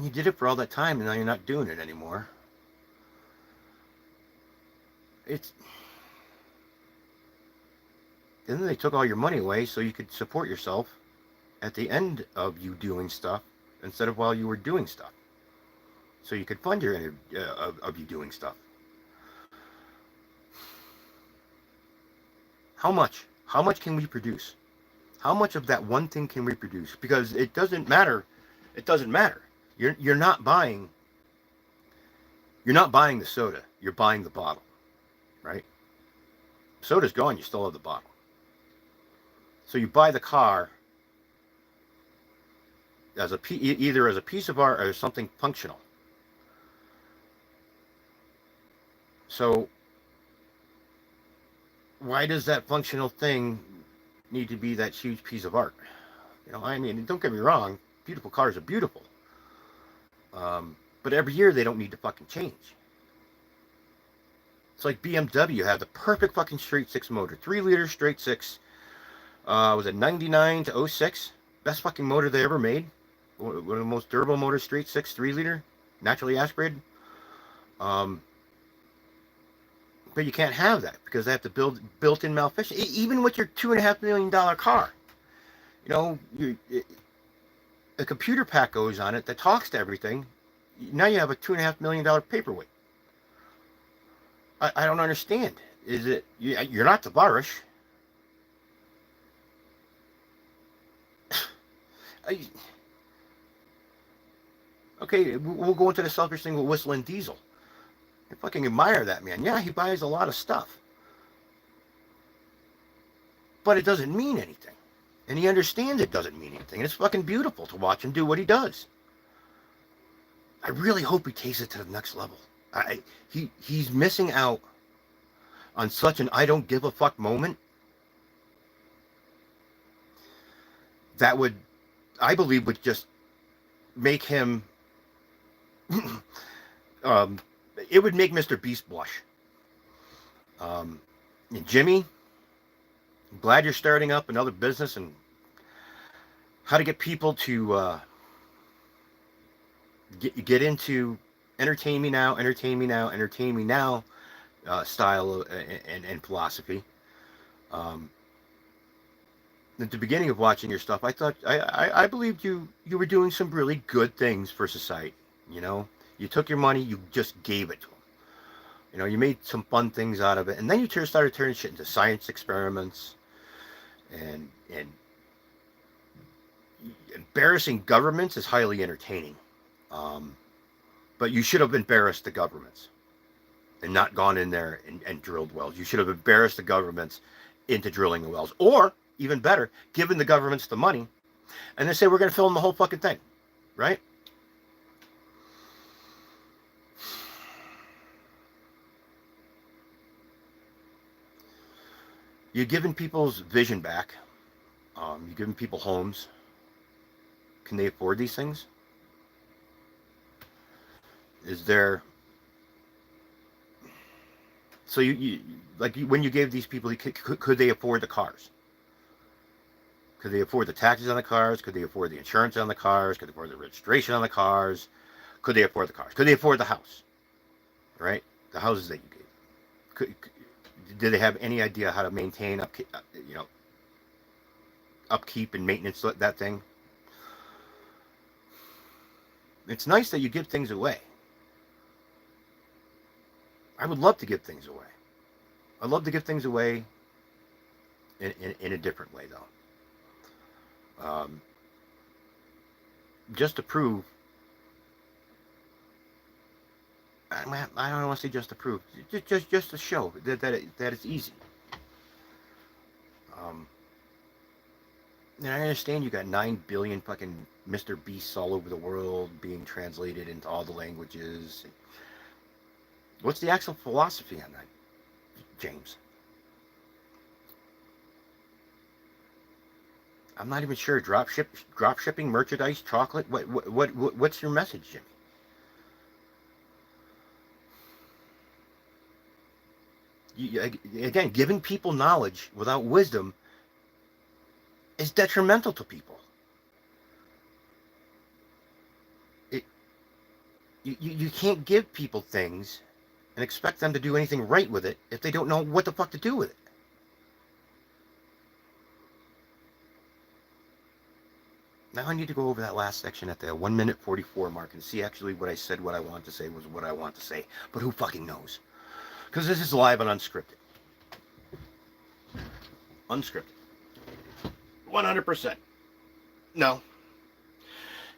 S1: you did it for all that time, and now you're not doing it anymore. And then they took all your money away so you could support yourself at the end of you doing stuff instead of while you were doing stuff. So you could fund your of you doing stuff. How much? How much can we produce? How much of that one thing can we produce? Because it doesn't matter. It doesn't matter. You're not buying the soda. You're buying the bottle, right? Soda's gone. You still have the bottle. So you buy the car as either as a piece of art or something functional. So why does that functional thing need to be that huge piece of art? Don't get me wrong, beautiful cars are beautiful. But every year they don't need to fucking change. It's like BMW had the perfect fucking straight six motor, 3-liter straight six. Was it 99 to 06? Best fucking motor they ever made. One of the most durable motors, straight six, 3-liter, naturally aspirated. But you can't have that because they have to build built-in malfeasance. Even with your $2.5 million car, you know, a computer pack goes on it that talks to everything. Now you have a $2.5 million paperweight. I don't understand. Is it you're not the virus? Okay, we'll go into the selfish thing with Whistling Diesel. I fucking admire that man. Yeah, he buys a lot of stuff. But it doesn't mean anything. And he understands it doesn't mean anything. And it's fucking beautiful to watch him do what he does. I really hope he takes it to the next level. He's missing out on such an I don't give a fuck moment that would, I believe, would just make him it would make Mr. Beast blush. And Jimmy, I'm glad you're starting up another business and how to get people to get into entertain me now style and philosophy. At the beginning of watching your stuff, I thought I believed you were doing some really good things for society. You know, you took your money, you just gave it to them. You know, you made some fun things out of it, and then you started turning shit into science experiments, and embarrassing governments is highly entertaining. But you should have embarrassed the governments and not gone in there and drilled wells. You should have embarrassed the governments into drilling the wells, or even better, given the governments the money, and they say we're going to film the whole fucking thing, right? You're giving people's vision back. You're giving people homes. Can they afford these things? Is there... So you like when you gave these people, could they afford the cars? Could they afford the taxes on the cars? Could they afford the insurance on the cars? Could they afford the registration on the cars? Could they afford the cars? Could they afford the house? Right? The houses that you gave. Did they have any idea how to maintain upkeep and maintenance that thing? It's nice that you give things away. I would love to give things away. I'd love to give things away in a different way, though. Just to prove, I don't want to say just to prove, just to show that it's easy. And I understand you got 9 billion fucking Mr. Beasts all over the world being translated into all the languages. What's the actual philosophy on that, James? I'm not even sure. Drop shipping, merchandise, chocolate. What's your message, Jimmy? Again, giving people knowledge without wisdom is detrimental to people. You can't give people things and expect them to do anything right with it if they don't know what the fuck to do with it. Now I need to go over that last section at the 1 minute 44 mark and see actually what I said, what I want to say was what I want to say. But who fucking knows? Because this is live and unscripted. Unscripted. 100%. No.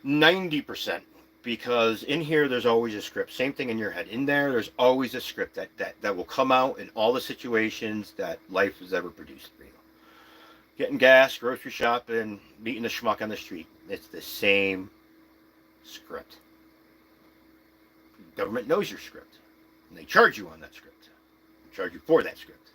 S1: 90%. Because in here there's always a script. Same thing in your head. In there's always a script that will come out in all the situations that life has ever produced for you. Getting gas, grocery shopping, meeting a schmuck on the street. It's the same script. The government knows your script. And they charge you on that script. They charge you for that script.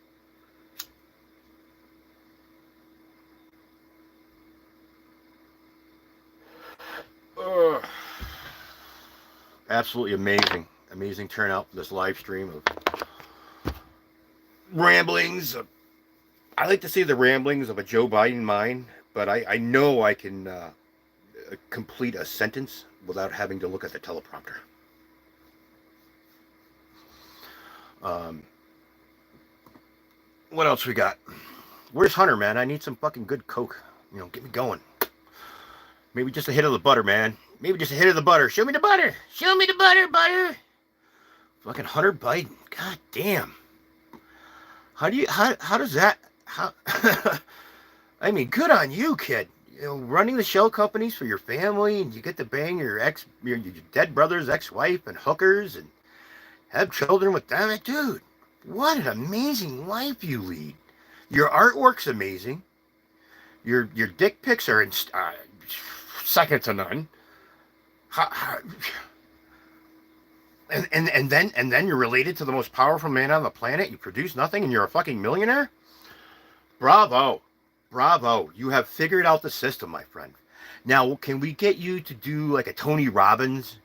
S1: Absolutely amazing turnout for this live stream of ramblings. I like to say the ramblings of a Joe Biden mind, but I know I can complete a sentence without having to look at the teleprompter. Um, what else we got? Where's Hunter, man? I need some fucking good coke. You know, get me going. Maybe just a hit of the butter, man. Maybe just a hit of the butter. Show me the butter. Show me the butter, butter. Fucking Hunter Biden. God damn. How does that, how, I mean, good on you, kid. You know, running the shell companies for your family, and you get to bang your dead brother's ex-wife and hookers and have children with them. Dude, what an amazing life you lead. Your artwork's amazing. Your dick pics are second to none. And then you're related to the most powerful man on the planet. You produce nothing and you're a fucking millionaire? Bravo. Bravo. You have figured out the system, my friend. Now, can we get you to do like a Tony Robbins?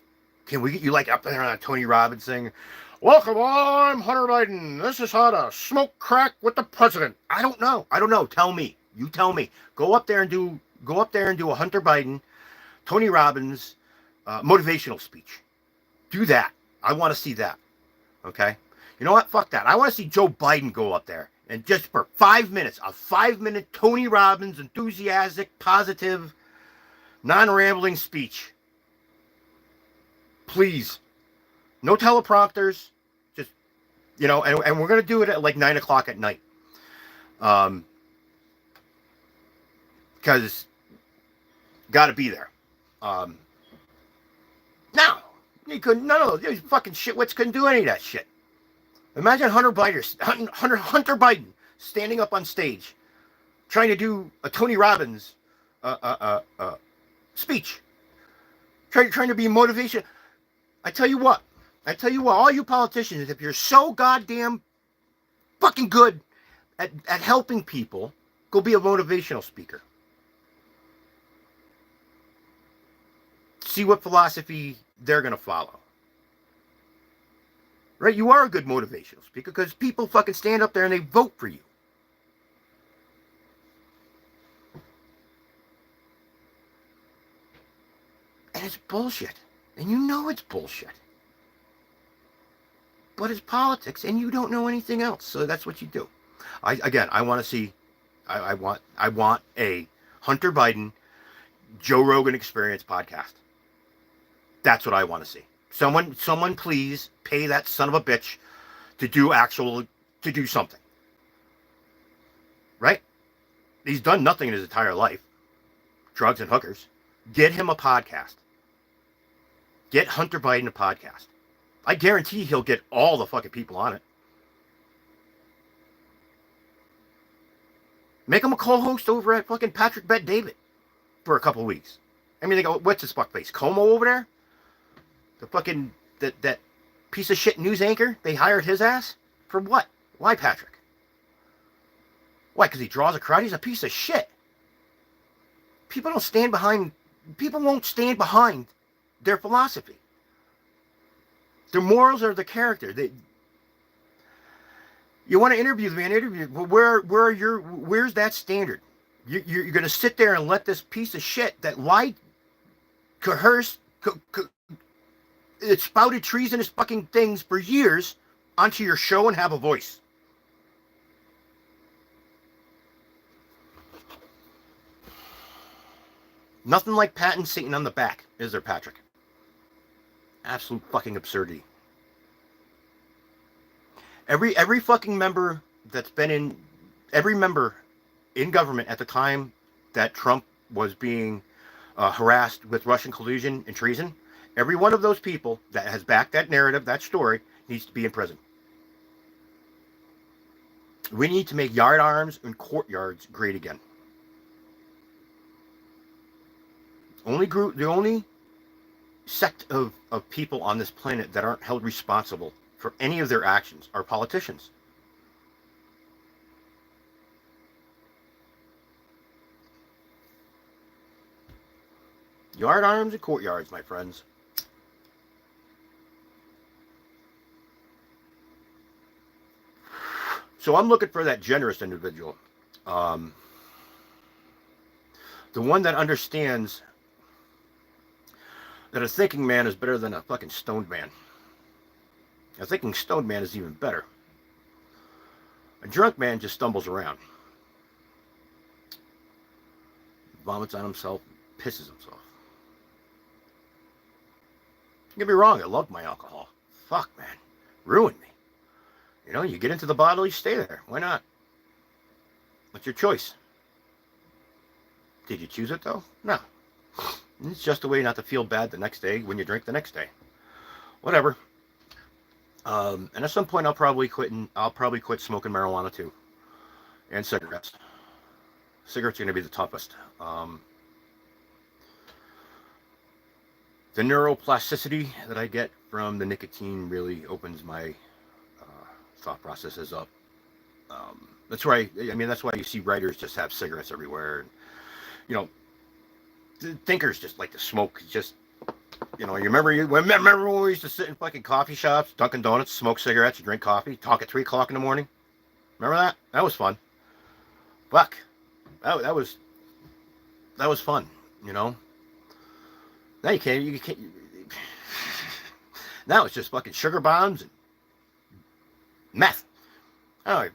S1: Can we get you like up there on a Tony Robbins thing? Welcome, I'm Hunter Biden. This is how to smoke crack with the president. I don't know. Tell me. You tell me. Go up there and do a Hunter Biden, Tony Robbins motivational speech. Do that. I want to see that. Okay? You know what? Fuck that. I want to see Joe Biden go up there and just for 5 minutes, a 5-minute Tony Robbins enthusiastic, positive, non-rambling speech. Please. No teleprompters. Just, you know, and we're going to do it at like 9 o'clock at night. Because got to be there. No. You couldn't. No, these fucking shitwits couldn't do any of that shit. Imagine Hunter Biden standing up on stage, trying to do a Tony Robbins speech, trying to be motivation. I tell you what, all you politicians, if you're so goddamn fucking good at helping people, go be a motivational speaker. See what philosophy they're going to follow. Right? You are a good motivational speaker because people fucking stand up there and they vote for you. And it's bullshit. And you know it's bullshit. But it's politics and you don't know anything else. So that's what you do. I want to see, I want a Hunter Biden, Joe Rogan Experience podcast. That's what I want to see. Someone please pay that son of a bitch to do something. Right? He's done nothing in his entire life. Drugs and hookers. Get him a podcast. Get Hunter Biden a podcast. I guarantee he'll get all the fucking people on it. Make him a co-host over at fucking Patrick Bet David for a couple of weeks. I mean, they go, what's his fuckface? Como over there? The fucking, that piece of shit news anchor? They hired his ass? For what? Why, Patrick? Why, because he draws a crowd? He's a piece of shit. People won't stand behind their philosophy. Their morals are the character. You want to interview the man? Where's that standard? You're going to sit there and let this piece of shit that lied, coerced, it spouted treasonous fucking things for years onto your show and have a voice. Nothing like patting Satan on the back, is there, Patrick? Absolute fucking absurdity. Every fucking member that's been in, every member in government at the time that Trump was being harassed with Russian collusion and treason, every one of those people that has backed that narrative, that story, needs to be in prison. We need to make yard arms and courtyards great again. The only sect of people on this planet that aren't held responsible for any of their actions are politicians. Yard arms and courtyards, my friends. So I'm looking for that generous individual. The one that understands that a thinking man is better than a fucking stoned man. I think a stoned man is even better. A drunk man just stumbles around, vomits on himself, pisses himself. Don't get me wrong, I loved my alcohol. Fuck, man. Ruined me. You know, you get into the bottle, you stay there. Why not? What's your choice? Did you choose it, though? No. It's just a way not to feel bad the next day when you drink the next day. Whatever. And at some point, I'll probably quit smoking marijuana, too. And cigarettes. Cigarettes are going to be the toughest. The neuroplasticity that I get from the nicotine really opens my thought processes up. That's why you see writers just have cigarettes everywhere. And, you know, thinkers just like to smoke. Just, you know, remember when we used to sit in fucking coffee shops, Dunkin' Donuts, smoke cigarettes, drink coffee, talk at 3 o'clock in the morning? Remember that? That was fun. Fuck. That was fun, you know? Now you can't. Now it's just fucking sugar bombs and meth. Oh,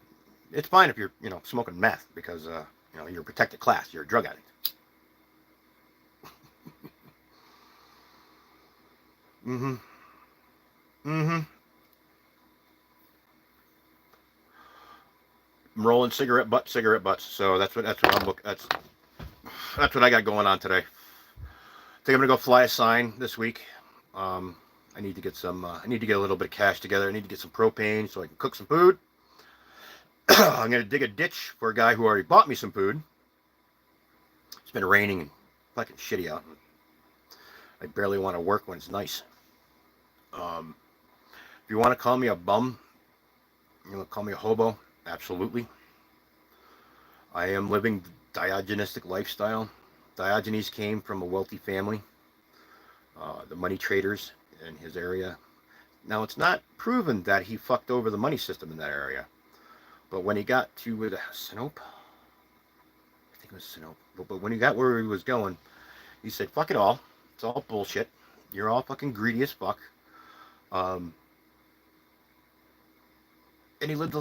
S1: it's fine if you're, you know, smoking meth because, you know, you're a protected class. You're a drug addict. I'm rolling cigarette butts. So that's what I'm looking. That's what I got going on today. I think I'm gonna go fly a sign this week. I need to get some. I need to get a little bit of cash together. I need to get some propane so I can cook some food. I'm gonna dig a ditch for a guy who already bought me some food. It's been raining and fucking shitty out. I barely want to work when it's nice. If you want to call me a bum, you want to call me a hobo, absolutely. I am living the Diogenistic lifestyle. Diogenes came from a wealthy family, the money traders in his area. Now, it's not proven that he fucked over the money system in that area, but when he got to Sinope, I think it was Sinope, but when he got where he was going, he said, fuck it all. It's all bullshit. You're all fucking greedy as fuck. And he lived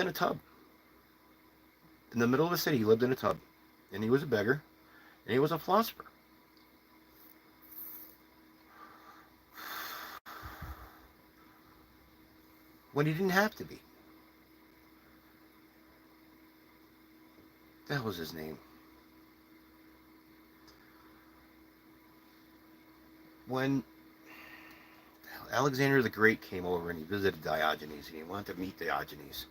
S1: in a tub. In the middle of the city, he lived in a tub. And he was a beggar. And he was a philosopher. When he didn't have to be. That was his name. When Alexander the Great came over and he visited Diogenes and he wanted to meet Diogenes.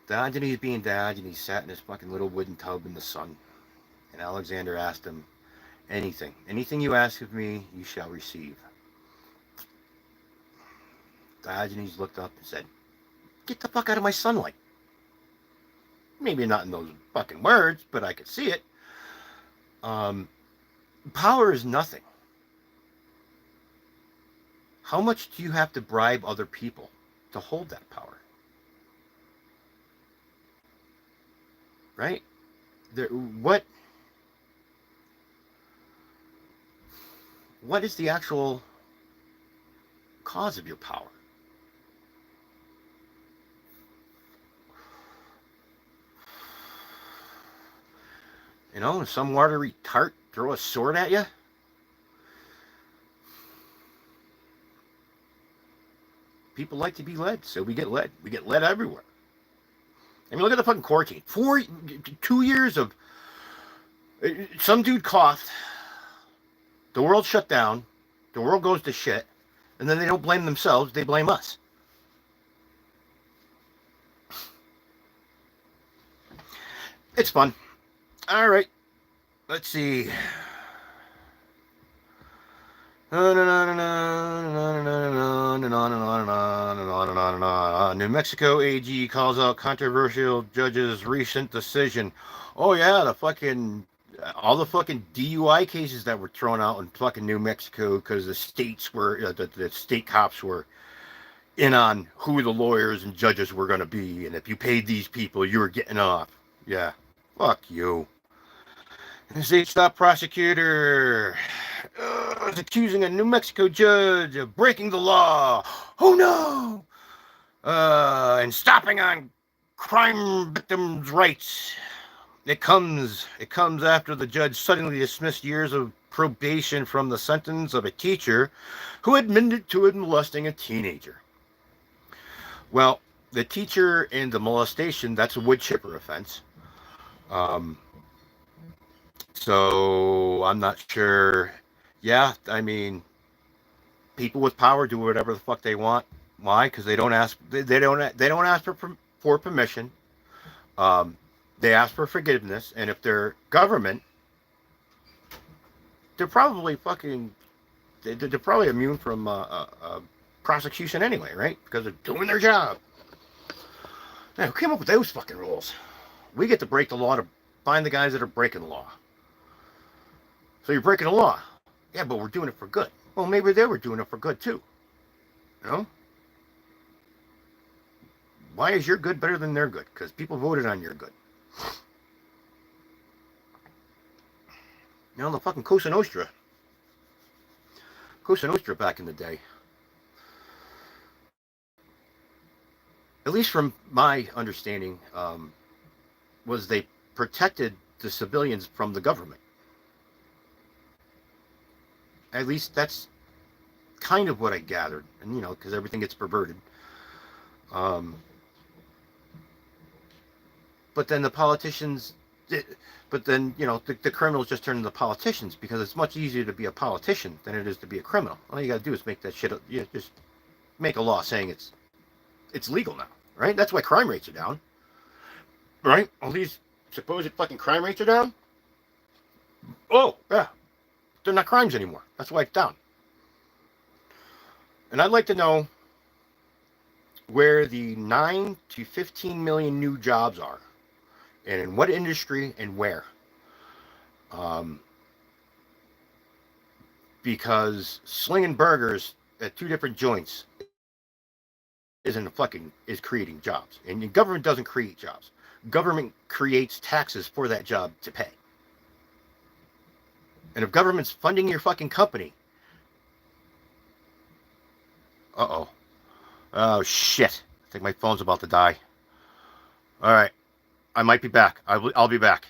S1: Diogenes, being Diogenes, sat in his fucking little wooden tub in the sun. And Alexander asked him, anything you ask of me, you shall receive. Diogenes looked up and said, get the fuck out of my sunlight. Maybe not in those fucking words, but I could see it. Power is nothing. How much do you have to bribe other people to hold that power? Right? What is the actual cause of your power? You know, some watery tart throw a sword at you? People like to be led, so we get led. We get led everywhere. I mean, look at the fucking quarantine. 2 years of... Some dude coughed. The world shut down. The world goes to shit. And then they don't blame themselves. They blame us. It's fun. All right. Let's see. New Mexico AG calls out controversial judge's recent decision. Oh yeah, all the fucking DUI cases that were thrown out in fucking New Mexico because the states were the state cops were in on who the lawyers and judges were going to be, and if you paid these people, you were getting off. Yeah, fuck you. State stop prosecutor. is accusing a New Mexico judge of breaking the law. Oh no! And stopping on crime victims' rights. It comes after the judge suddenly dismissed years of probation from the sentence of a teacher who admitted to molesting a teenager. Well, the teacher and the molestation, that's a wood chipper offense. So I'm not sure. Yeah, I mean, people with power do whatever the fuck they want. Why? Because they don't ask. They don't ask for permission. They ask for forgiveness, and if they're government, they're probably fucking. They're probably immune from prosecution anyway, right? Because they're doing their job. Now, who came up with those fucking rules? We get to break the law to find the guys that are breaking the law. So you're breaking the law. Yeah, but we're doing it for good. Well, maybe they were doing it for good too. You know? Why is your good better than their good? Because people voted on your good. You know, the fucking Cosa Nostra. Cosa Nostra back in the day. At least from my understanding, was they protected the civilians from the government. At least that's kind of what I gathered. And, you know, because everything gets perverted. But then the politicians, but then, you know, the criminals just turn into politicians because it's much easier to be a politician than it is to be a criminal. All you got to do is make that shit, you know, just make a law saying it's legal now, right? That's why crime rates are down, right? All these supposed fucking crime rates are down. Oh, yeah. They're not crimes anymore. That's why it's down. And I'd like to know where the 9 to 15 million new jobs are, and in what industry and where. Because slinging burgers at two different joints is creating jobs, and the government doesn't create jobs. Government creates taxes for that job to pay. And if government's funding your fucking company, oh shit! I think my phone's about to die. All right, I might be back. I'll be back.